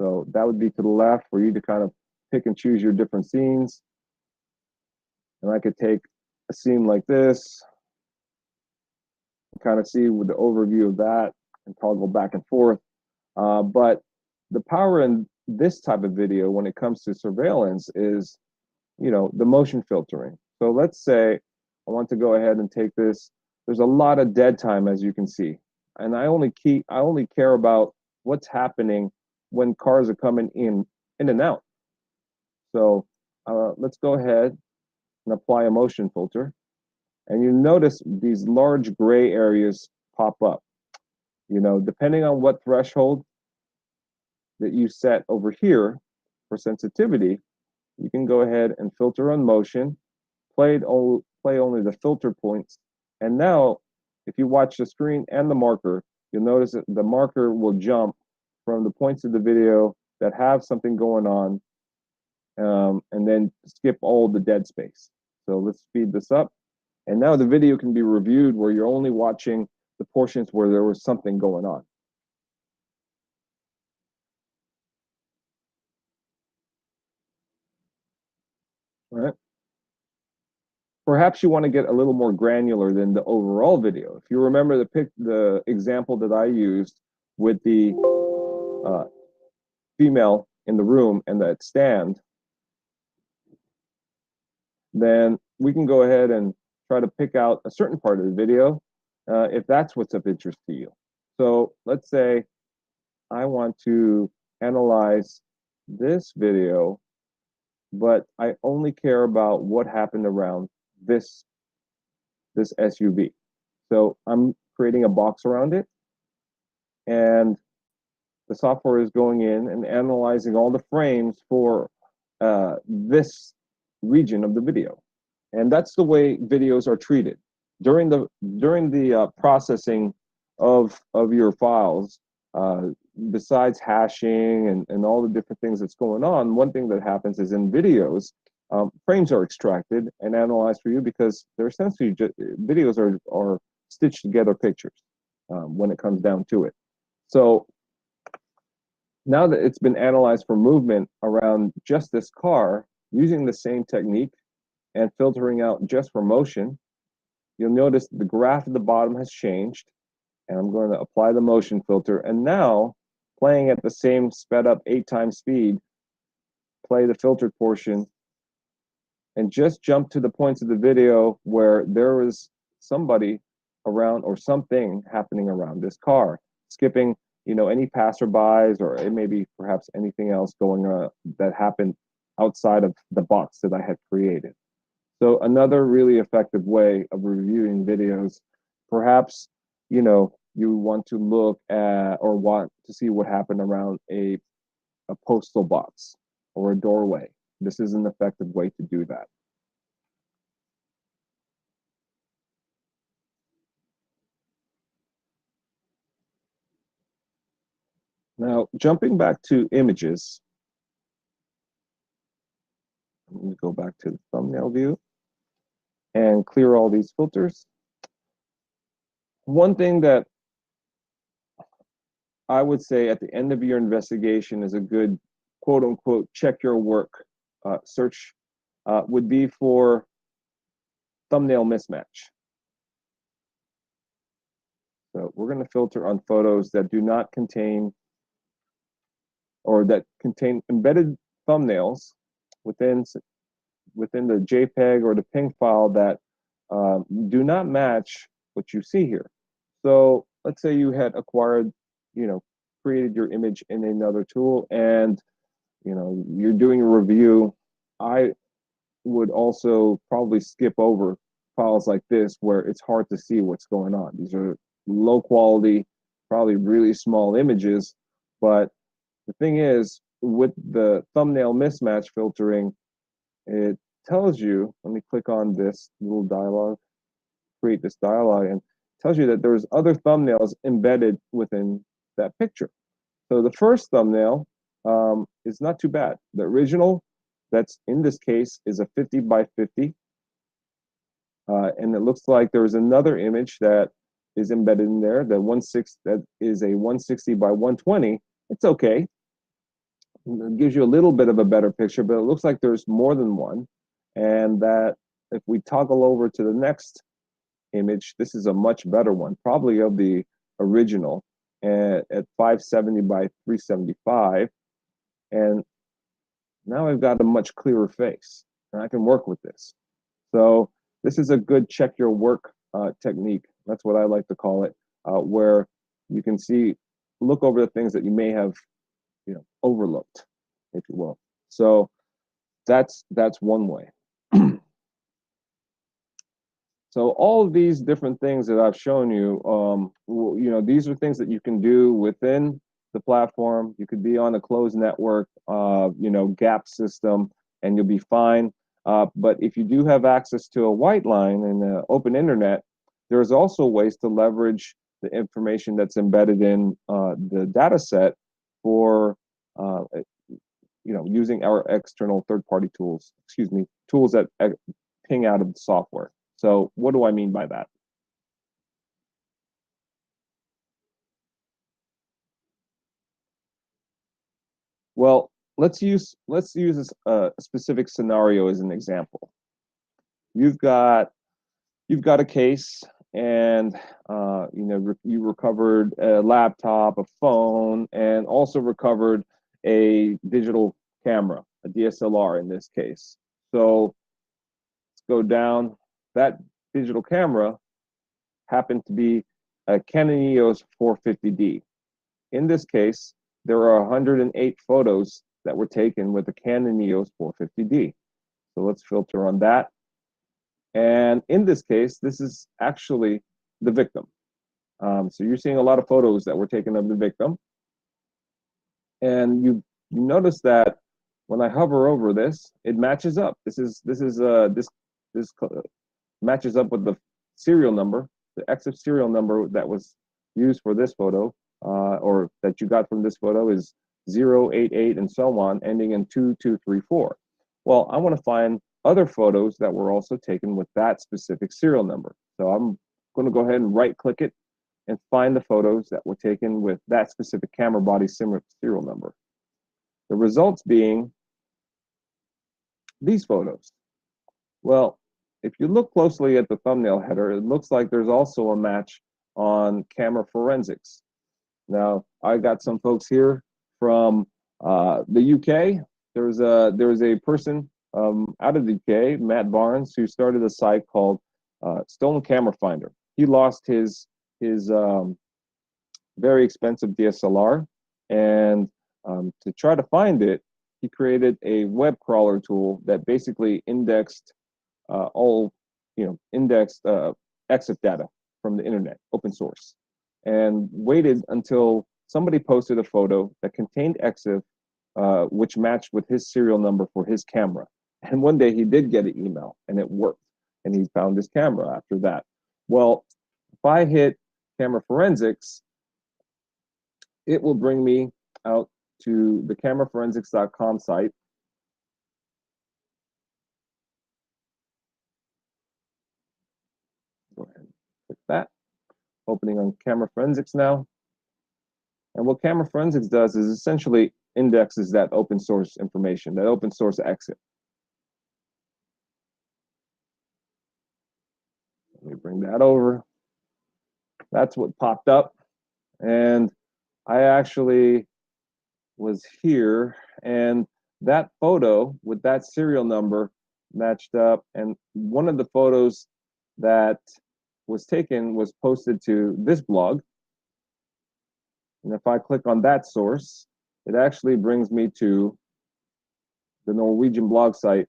So that would be to the left for you to kind of pick and choose your different scenes. And I could take a scene like this, kind of see with the overview of that and toggle back and forth. But the power in this type of video when it comes to surveillance is, the motion filtering. So let's say I want to go ahead and take this. There's a lot of dead time, as you can see. And I only care about what's happening when cars are coming in and out. So let's go ahead and apply a motion filter. And you notice these large gray areas pop up. Depending on what threshold that you set over here for sensitivity, you can go ahead and filter on motion, play only the filter points. And now, if you watch the screen and the marker, you'll notice that the marker will jump from the points of the video that have something going on, and then skip all the dead space. So let's speed this up. And now the video can be reviewed where you're only watching the portions where there was something going on. All right. Perhaps you want to get a little more granular than the overall video. If you remember the example that I used with the female in the room and that stand, then we can go ahead and try to pick out a certain part of the video if that's what's of interest to you. So let's say I want to analyze this video, but I only care about what happened around this SUV. So I'm creating a box around it, and the software is going in and analyzing all the frames for this region of the video. And that's the way videos are treated. During the processing of your files, besides hashing and all the different things that's going on, one thing that happens is in videos, frames are extracted and analyzed for you because they're essentially videos are stitched together pictures when it comes down to it. So now that it's been analyzed for movement around just this car, using the same technique and filtering out just for motion, you'll notice the graph at the bottom has changed, and I'm going to apply the motion filter, and now playing at the same sped up 8 times speed, play the filtered portion, and just jump to the points of the video where there was somebody around or something happening around this car, skipping any passerbys, or it may be perhaps anything else going on that happened outside of the box that I had created. So another really effective way of reviewing videos, perhaps you want to look at or want to see what happened around a postal box or a doorway. This is an effective way to do that. Now, jumping back to images, let me go back to the thumbnail view and clear all these filters. One thing that I would say at the end of your investigation is a good quote unquote check your work search would be for thumbnail mismatch. So we're going to filter on photos that do not contain or that contain embedded thumbnails within the JPEG or the PNG file that do not match what you see here. So let's say you had acquired, created your image in another tool, and you're doing a review. I would also probably skip over files like this where it's hard to see what's going on. These are low quality, probably really small images, but the thing is, with the thumbnail mismatch filtering, it tells you, let me click on this little dialog, create this dialog, and tells you that there's other thumbnails embedded within that picture. So the first thumbnail is not too bad. The original, that's in this case, is a 50 by 50. And it looks like there's another image that is embedded in there, that is a 160 by 120. It's okay. It gives you a little bit of a better picture, but it looks like there's more than one. And that if we toggle over to the next image, this is a much better one, probably of the original at 570 by 375. And now I've got a much clearer face, and I can work with this. So this is a good check your work technique. That's what I like to call it, where you can look over the things that you may have overlooked, if you will. So that's one way. So all of these different things that I've shown you, these are things that you can do within the platform. You could be on a closed network, gap system, and you'll be fine. But if you do have access to a white line and an open internet, there's also ways to leverage the information that's embedded in the data set for using our external third-party tools, tools that ping out of the software. So what do I mean by that? Well, let's use a specific scenario as an example. You've got a case, and you recovered a laptop, a phone, and also recovered a digital camera, a DSLR in this case. So go down. That digital camera happened to be a Canon EOS 450D. In this case, there are 108 photos that were taken with the Canon EOS 450D. So let's filter on that. And in this case, this is actually the victim. So you're seeing a lot of photos that were taken of the victim. And you notice that when I hover over this, it matches up. This matches up with the serial number, the EXIF serial number that was used for this photo, or that you got from this photo is 088 and so on, ending in 2234. Well, I want to find other photos that were also taken with that specific serial number. So I'm going to go ahead and right-click it and find the photos that were taken with that specific camera body serial number. The results being these photos. Well, if you look closely at the thumbnail header, it looks like there's also a match on camera forensics. Now, I got some folks here from the UK. There's a person out of the UK, Matt Barnes, who started a site called Stolen Camera Finder. He lost his very expensive DSLR, and to try to find it, he created a web crawler tool that basically indexed indexed EXIF data from the internet, open source, and waited until somebody posted a photo that contained EXIF, which matched with his serial number for his camera. And one day he did get an email, and it worked, and he found his camera after that. Well, if I hit camera forensics, it will bring me out to the cameraforensics.com site. Go ahead and click that. Opening on camera forensics now. And what camera forensics does is essentially indexes that open source information, that open source EXIF. Let me bring that over. That's what popped up. And I actually was here, and that photo with that serial number matched up. And one of the photos that was taken was posted to this blog. And if I click on that source, it actually brings me to the Norwegian blog site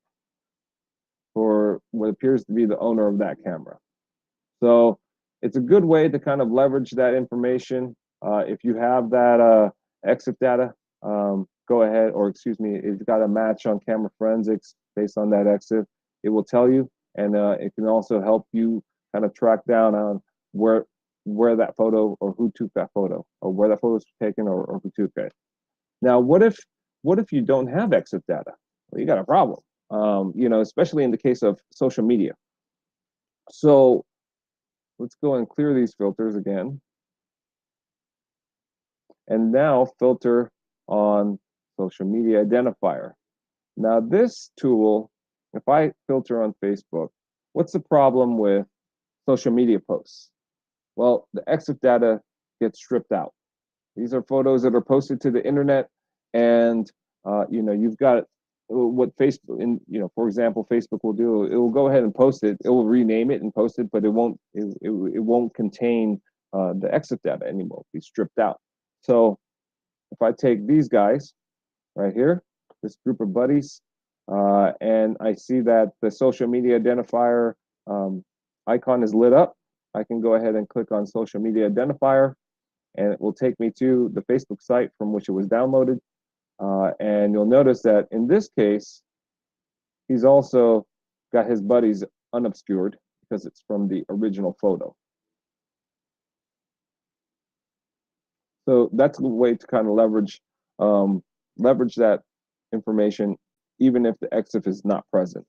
for what appears to be the owner of that camera. So it's a good way to kind of leverage that information. If you have that EXIF data, go ahead, or excuse me, if you've got a match on camera forensics based on that EXIF, it will tell you, and it can also help you kind of track down on where that photo or who took that photo, or where that photo was taken, or who took it. Now, what if you don't have EXIF data? Well, you got a problem. Especially in the case of social media. So let's go and clear these filters again. And now filter on social media identifier. Now this tool, if I filter on Facebook, what's the problem with social media posts? Well, the EXIF data gets stripped out. These are photos that are posted to the internet, and you've got what Facebook, for example, Facebook will do. It will go ahead and post it. It will rename it and post it, but it won't contain the EXIF data anymore. It'll be stripped out. So if I take these guys right here, this group of buddies, and I see that the social media identifier icon is lit up, I can go ahead and click on social media identifier, and it will take me to the Facebook site from which it was downloaded. And you'll notice that in this case, he's also got his buddies unobscured because it's from the original photo. So that's a way to kind of leverage that information, even if the EXIF is not present.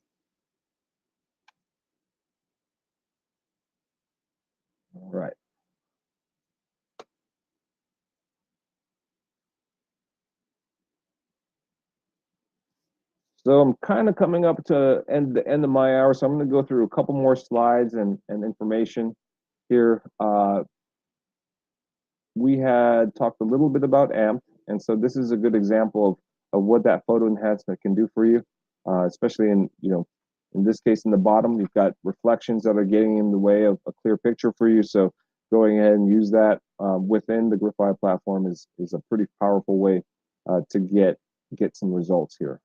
All right. So I'm kind of coming up to the end of my hour, so I'm going to go through a couple more slides and information here. We had talked a little bit about AMP, and so this is a good example of what that photo enhancement can do for you, especially in In this case, in the bottom, you've got reflections that are getting in the way of a clear picture for you. So going ahead and use that within the Griffeye platform is a pretty powerful way to get some results here.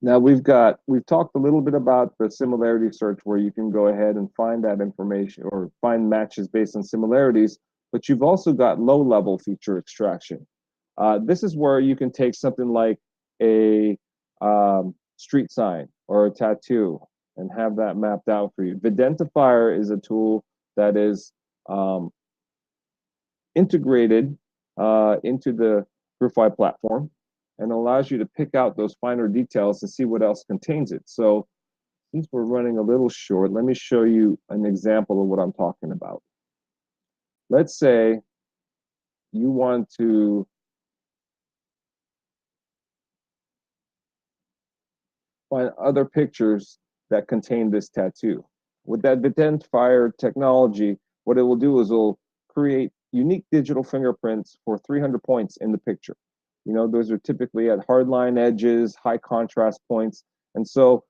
Now we've talked a little bit about the similarity search, where you can go ahead and find that information or find matches based on similarities, but you've also got low-level feature extraction. This is where you can take something like a street sign or a tattoo and have that mapped out for you. Videntifier is a tool that is integrated into the Griffeye platform and allows you to pick out those finer details to see what else contains it. So since we're running a little short, let me show you an example of what I'm talking about. Let's say you want to find other pictures that contain this tattoo. With that Videntifier technology, what it will do is it'll create unique digital fingerprints for 300 points in the picture. You know, those are typically at hardline edges, high contrast points. And so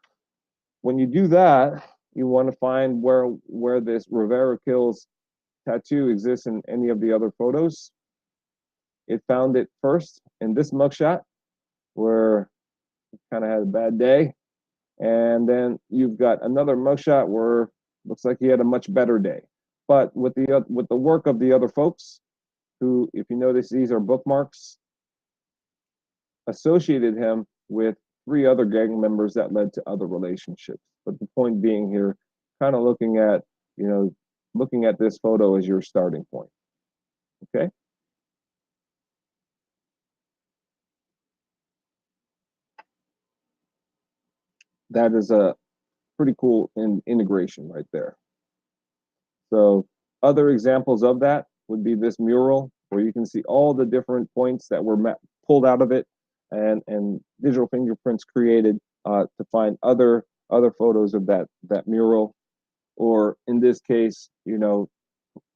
when you do that, you want to find where this Rivera Kills tattoo exists in any of the other photos. It found it first in this mugshot, where it kind of had a bad day. And then you've got another mugshot where it looks like he had a much better day. But with the work of the other folks, who, if you notice, these are bookmarks, associated him with 3 other gang members that led to other relationships. But the point being here, kind of looking at this photo as your starting point. Okay. That is a pretty cool integration right there. So other examples of that would be this mural, where you can see all the different points that were pulled out of it, and digital fingerprints created to find other photos of that mural. Or in this case, you know,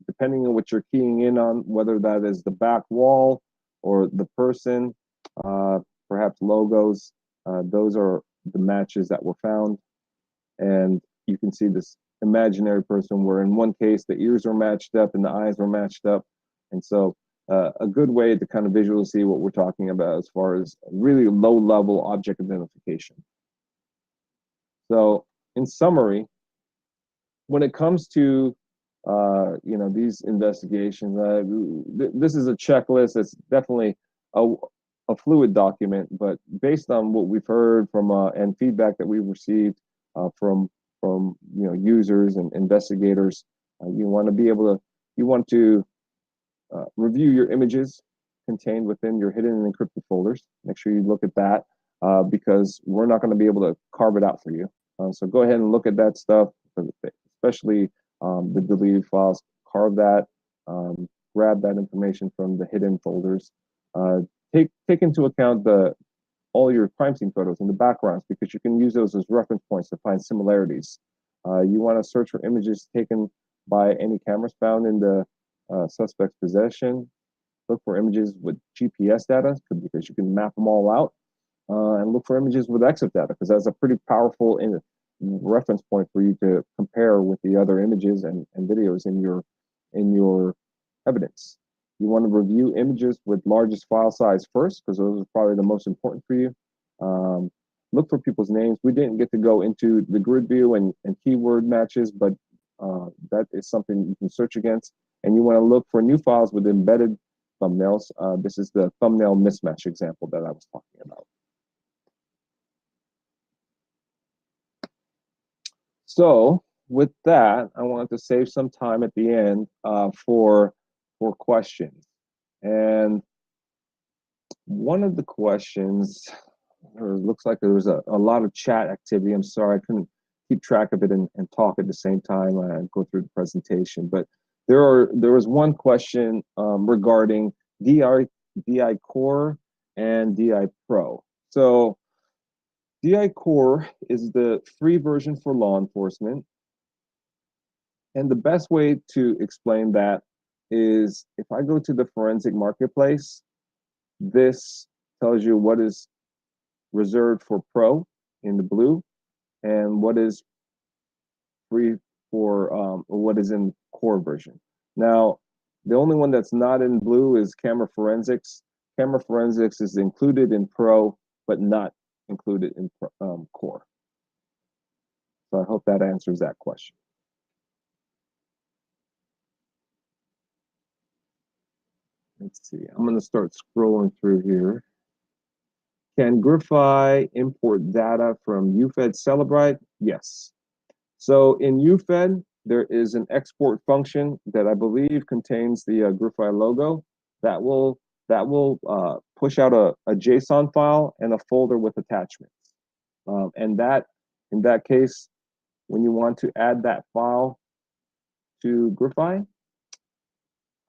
depending on what you're keying in on, whether that is the back wall or the person, perhaps logos, those are the matches that were found. And you can see this imaginary person where in one case the ears are matched up and the eyes are matched up. And so a good way to kind of visually see what we're talking about as far as really low level object identification. So in summary, when it comes to you know, these investigations, this is a checklist. It's definitely a fluid document, but based on what we've heard from and feedback that we've received from you know, users and investigators, you want to review your images contained within your hidden and encrypted folders. Make sure you look at that because we're not going to be able to carve it out for you. So go ahead and look at that stuff, especially the deleted files. Carve that, grab that information from the hidden folders. Take into account all your crime scene photos and the backgrounds, because you can use those as reference points to find similarities. You want to search for images taken by any cameras found in the suspect's possession. Look for images with GPS data, because you can map them all out. And look for images with EXIF data, because that's a pretty powerful reference point for you to compare with the other images and videos in your evidence. You want to review images with largest file size first, because those are probably the most important for you. Look for people's names. We didn't get to go into the grid view and keyword matches, but that is something you can search against. And you want to look for new files with embedded thumbnails. This is the thumbnail mismatch example that I was talking about. So with that, I wanted to save some time at the end for questions. And one of the questions, or looks like there was a lot of chat activity. I'm sorry, I couldn't keep track of it and talk at the same time and go through the presentation. But there was one question regarding DI Core and DI Pro. So DI Core is the free version for law enforcement. And the best way to explain that is if I go to the forensic marketplace, this tells you what is reserved for Pro in the blue, and what is free for what is in core version. Now, the only one that's not in blue is camera forensics. Camera forensics is included in Pro, but not included in core. So I hope that answers that question. Let's see, I'm going to start scrolling through here. Can Griffeye import data from UFED Celebrite? Yes. So in UFED, there is an export function that I believe contains the Griffeye logo that will push out a JSON file and a folder with attachments. And that, in that case, when you want to add that file to Griffeye,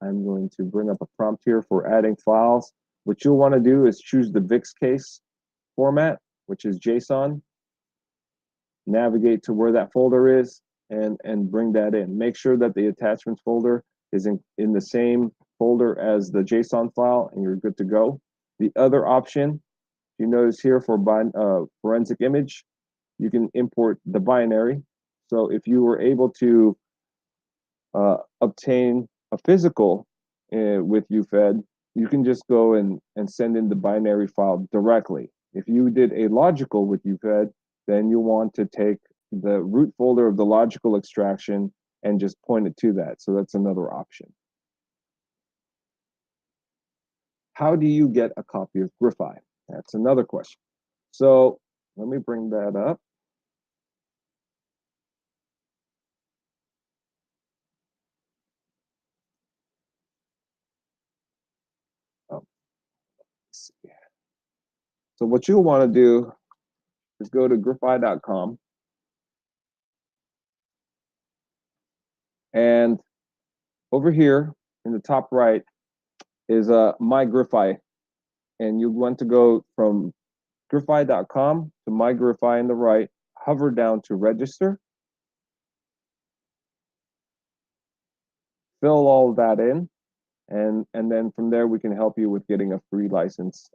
I'm going to bring up a prompt here for adding files. What you'll want to do is choose the VIX case format, which is JSON, navigate to where that folder is, and bring that in. Make sure that the attachments folder is in the same folder as the JSON file, and you're good to go. The other option, you notice here for forensic image, you can import the binary. So if you were able to obtain a physical with UFED, you can just go and send in the binary file directly. If you did a logical with UFED, then you want to take the root folder of the logical extraction and just point it to that. So that's another option. How do you get a copy of Griffeye? That's another question. So let me bring that up. Let's see. So what you'll want to do is go to griffeye.com, and over here in the top right is My Griffeye, and you want to go from griffeye.com to My Griffeye in the right, hover down to register, fill all of that in, and then from there we can help you with getting a free license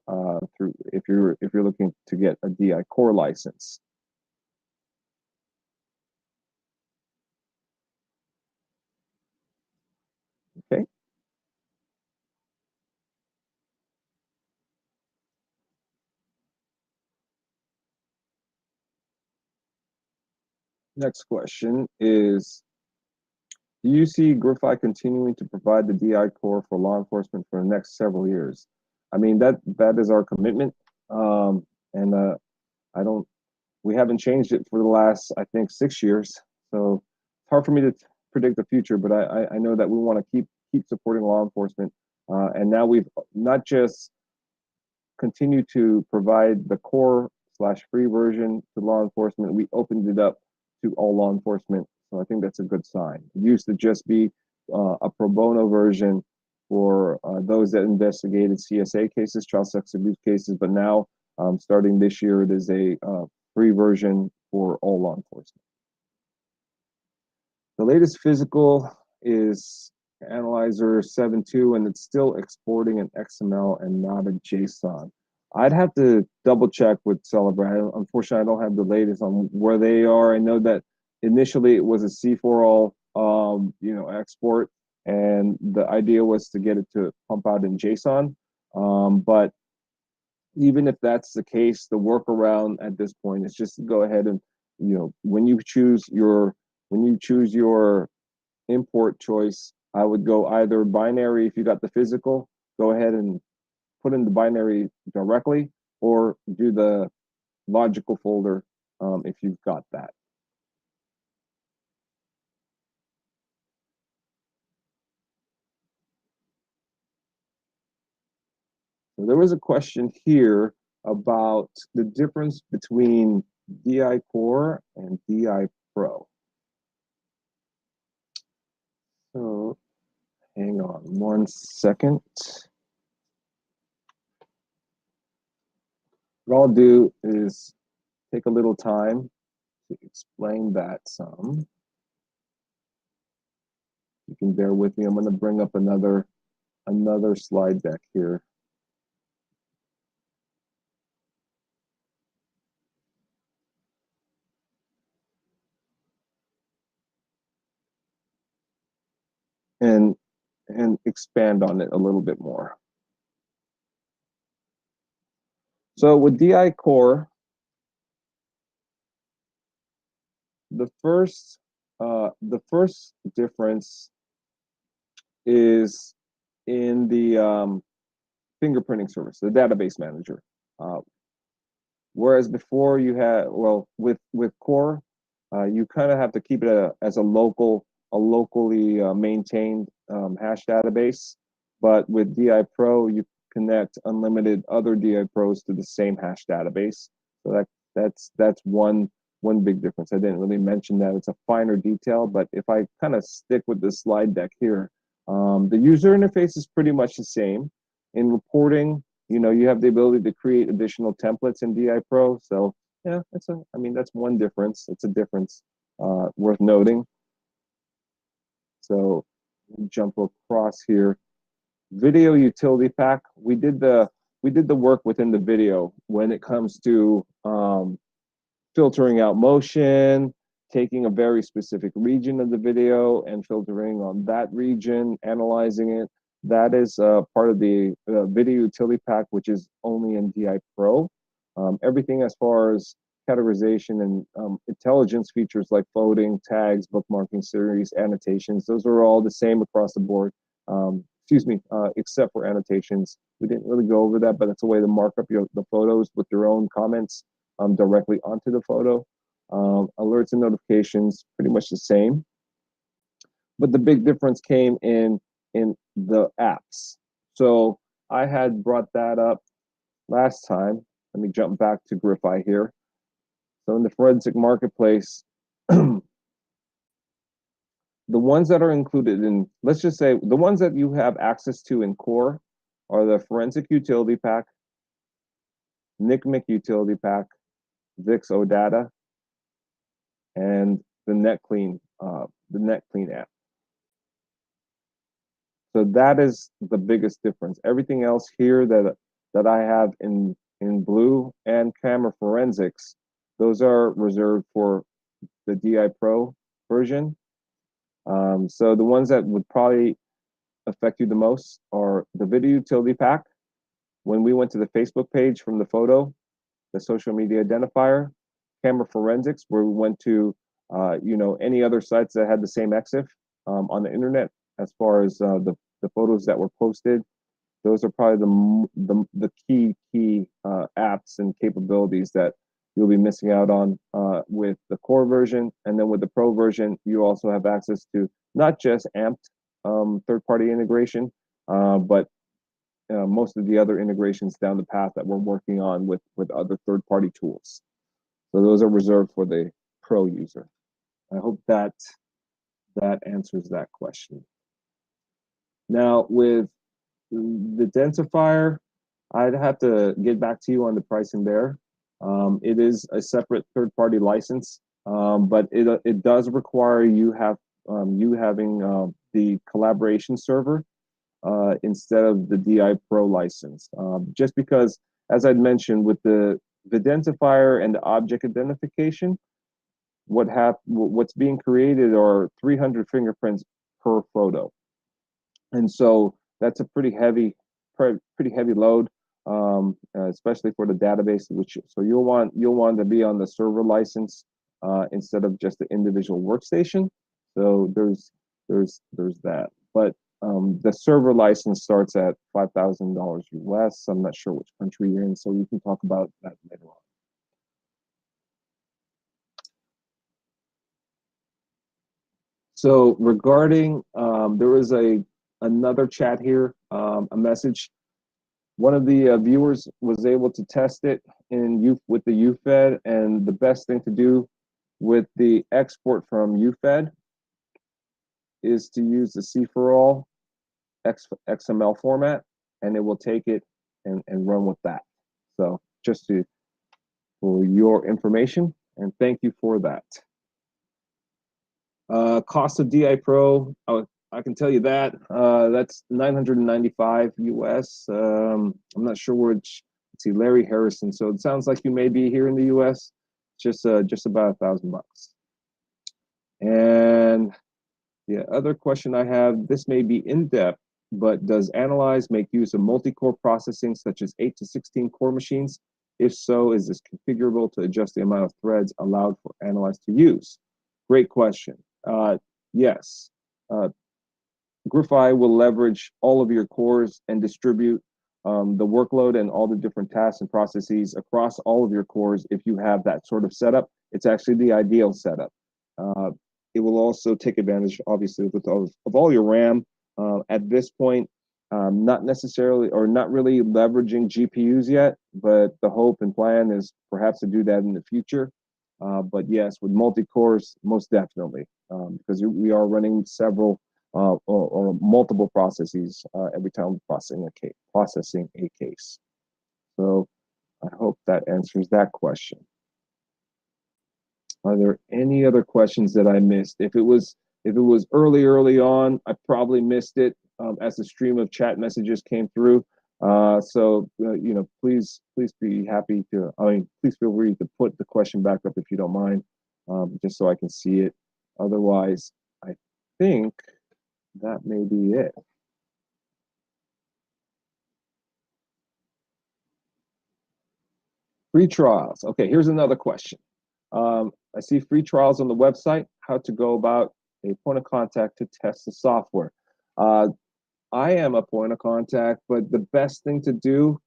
through if you're looking to get a DI core license. Okay. Next question is, do you see Griffeye continuing to provide the DI core for law enforcement for the next several years? I mean, that is our commitment, and we haven't changed it for the last, I think, 6 years. So it's hard for me to predict the future, but I know that we want to keep supporting law enforcement, and now we've not just continued to provide the core/free version to law enforcement, we opened it up to all law enforcement. So I think that's a good sign. It used to just be a pro bono version for those that investigated CSA cases, child sex abuse cases, but now starting this year, it is a free version for all law enforcement. The latest physical is Analyzer 7.2, and it's still exporting an XML and not a JSON. I'd have to double check with Celebrite. Unfortunately, I don't have the latest on where they are. I know that initially it was a C4all export, and the idea was to get it to pump out in JSON. But even if that's the case, the workaround at this point is just to go ahead and, when you choose your import choice, I would go either binary if you got the physical, go ahead and put in the binary directly, or do the logical folder if you've got that. So there was a question here about the difference between DI Core and DI Pro. So hang on 1 second. What I'll do is take a little time to explain that some. You can bear with me. I'm going to bring up another slide deck here. and expand on it a little bit more. So with DI Core, the first difference is in the fingerprinting service, the database manager. Whereas before you had, well, with Core, you kind of have to keep it as a locally maintained hash database. But with DI Pro, you connect unlimited other DI Pros to the same hash database. So that's one big difference. I didn't really mention that. It's a finer detail, but if I kind of stick with this slide deck here, the user interface is pretty much the same. In reporting, you have the ability to create additional templates in DI Pro. So yeah, that's one difference. It's a difference worth noting. So jump across here. Video utility pack. We did the work within the video when it comes to filtering out motion, taking a very specific region of the video and filtering on that region, analyzing it. That is part of the video utility pack, which is only in DI Pro. Everything as far as categorization and intelligence features like folding, tags, bookmarking, series, annotations, those are all the same across the board. Except for annotations. We didn't really go over that, but it's a way to mark up the photos with your own comments directly onto the photo. Alerts and notifications, pretty much the same. But the big difference came in the apps. So I had brought that up last time. Let me jump back to Griffeye here. So in the forensic marketplace, the ones that are included in, let's just say, the ones that you have access to in Core are the Forensic Utility Pack, NCMEC Utility Pack, VIX OData, and the NetClean app. So that is the biggest difference. Everything else here that I have in blue and camera forensics, those are reserved for the DI Pro version. So the ones that would probably affect you the most are the video utility pack. When we went to the Facebook page from the photo, the social media identifier, camera forensics, where we went to any other sites that had the same EXIF on the internet as far as the photos that were posted. Those are probably the key apps and capabilities that you'll be missing out on with the Core version. And then with the Pro version, you also have access to not just AmpTier third-party integration, but most of the other integrations down the path that we're working on with other third-party tools. So those are reserved for the Pro user. I hope that answers that question. Now with the densifier, I'd have to get back to you on the pricing there. It is a separate third-party license, but it does require you having the collaboration server instead of the DI Pro license. Just because, as I'd mentioned, with the densifier and the object identification, what's being created are 300 fingerprints per photo, and so that's a pretty heavy load, especially for the database. So you'll want to be on the server license instead of just the individual workstation. So there's that. But the server license starts at $5,000 US. I'm not sure which country you're in, so we can talk about that later on. So regarding, there was another chat here, a message. One of the viewers was able to test it with the UFED, and the best thing to do with the export from UFED is to use the C4all XML format, and it will take it and run with that. So just for your information, and thank you for that. Cost of DI Pro, I can tell you that that's $995 US. I'm not sure which. Let's see, Larry Harrison. So it sounds like you may be here in the US. Just about $1,000 bucks. And Yeah, other question I have, this may be in-depth, but does Analyze make use of multi-core processing such as 8 to 16 core machines? If so, is this configurable to adjust the amount of threads allowed for Analyze to use? Great question. Yes. Griffeye will leverage all of your cores and distribute the workload and all the different tasks and processes across all of your cores. If you have that sort of setup, it's actually the ideal setup. It will also take advantage, obviously, of all your RAM. At this point, not necessarily or not really leveraging GPUs yet, but the hope and plan is perhaps to do that in the future. But yes, with multi-cores, most definitely, because we are running several or multiple processes every time processing a case. So I hope that answers that question. Are there any other questions that I missed? If it was early on, I probably missed it as the stream of chat messages came through. Please be happy to. Please feel free to put the question back up if you don't mind, just so I can see it. Otherwise, I think that may be it. Free trials. Okay, here's another question. I see free trials on the website. How to go about a point of contact to test the software. I am a point of contact, but the best thing to do,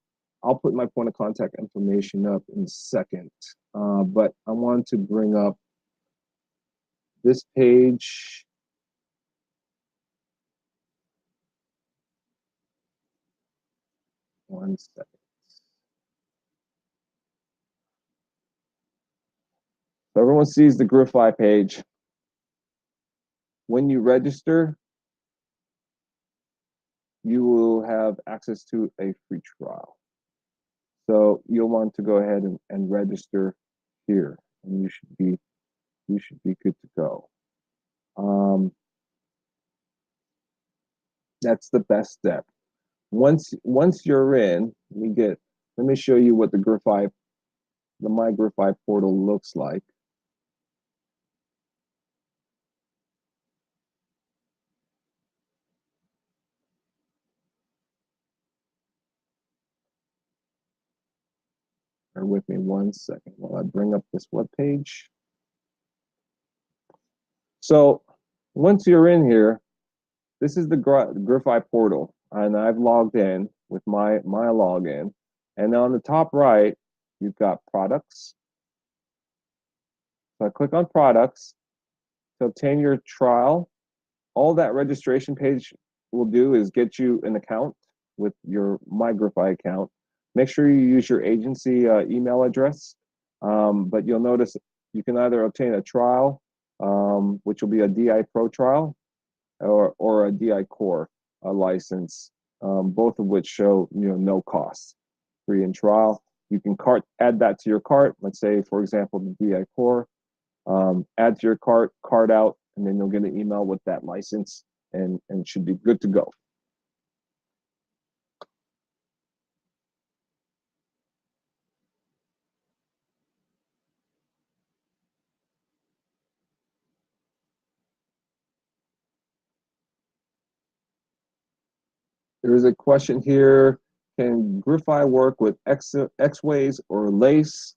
I'll put my point of contact information up in a second. But I want to bring up this page. One second. So everyone sees the Griffeye page. When you register, you will have access to a free trial. So you'll want to go ahead and register here, and you should be good to go. That's the best step. Once you're in, let me show you what the My Griffeye portal looks like. Bear with me 1 second while I bring up this web page. So once you're in here, this is the Griffeye portal, and I've logged in with my login. And on the top right, you've got products. So I click on products to obtain your trial. All that registration page will do is get you an account with your My Griffeye account. Make sure you use your agency email address. But you'll notice you can either obtain a trial, which will be a DI Pro trial, or a DI Core license, both of which show no cost, free in trial. You can add that to your cart. Let's say, for example, the DI Core. Add to your cart out, and then you'll get an email with that license, and should be good to go. There is a question here. Can Griffeye work with X-Ways or Lace?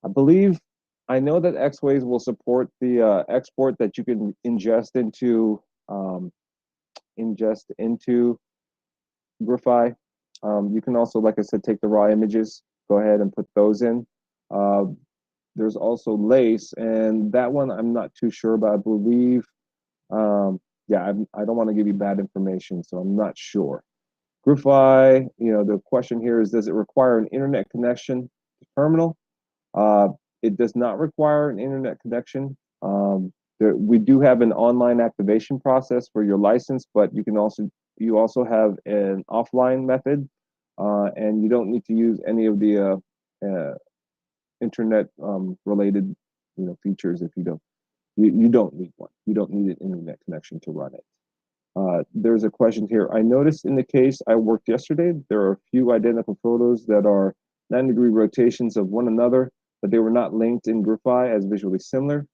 I know that X-Ways will support the export that you can ingest into Griffeye. You can also, like I said, take the raw images, go ahead and put those in. There's also Lace, and that one I'm not too sure about. I believe, I don't want to give you bad information, so I'm not sure. Griffeye, the question here is, does it require an internet connection to terminal? It does not require an internet connection. We do have an online activation process for your license, but you also have an offline method, and you don't need to use any of the internet related features if you don't. You don't need one. You don't need an internet connection to run it. There's a question here. I noticed in the case I worked yesterday, there are a few identical photos that are 9-degree rotations of one another, but they were not linked in Griffeye as visually similar.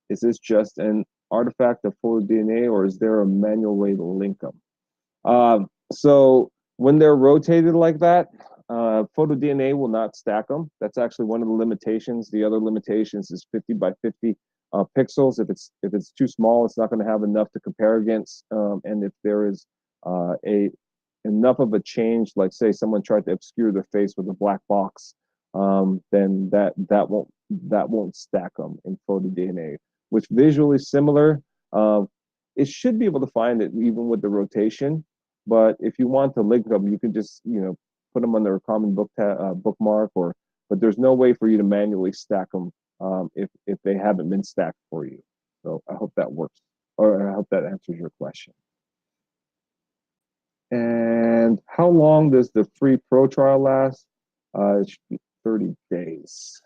Is this just an artifact of PhotoDNA, or is there a manual way to link them? So when they're rotated like that, PhotoDNA will not stack them. That's actually one of the limitations. The other limitations is 50 by 50 pixels. If it's too small, it's not going to have enough to compare against. And if there is enough of a change, like say someone tried to obscure their face with a black box, then that won't stack them in PhotoDNA. Which visually similar, it should be able to find it even with the rotation. But if you want to link them, you can just put them under a common bookmark, but there's no way for you to manually stack them if they haven't been stacked for you. So I hope that works, or I hope that answers your question. And how long does the free pro trial last? It should be 30 days.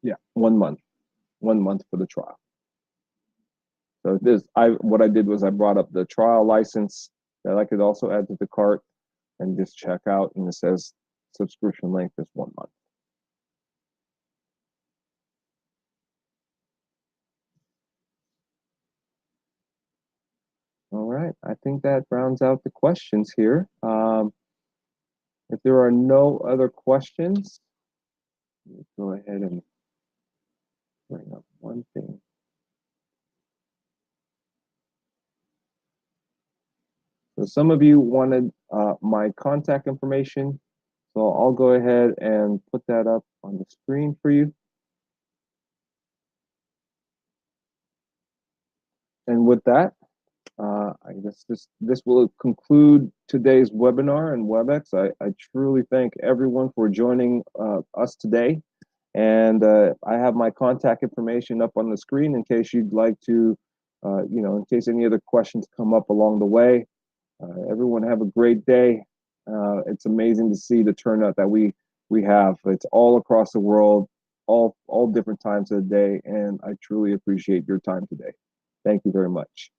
Yeah, 1 month. 1 month for the trial. So what I did was I brought up the trial license that I could also add to the cart and just check out, and it says subscription length is 1 month. All right, I think that rounds out the questions here. If there are no other questions, let's go ahead and bring up one thing. So some of you wanted my contact information, so I'll go ahead and put that up on the screen for you. And with that, I guess this will conclude today's webinar and WebEx. I truly thank everyone for joining us today. And I have my contact information up on the screen in case you'd like to, in case any other questions come up along the way. Everyone have a great day. It's amazing to see the turnout that we have. It's all across the world, all different times of the day, and I truly appreciate your time today. Thank you very much.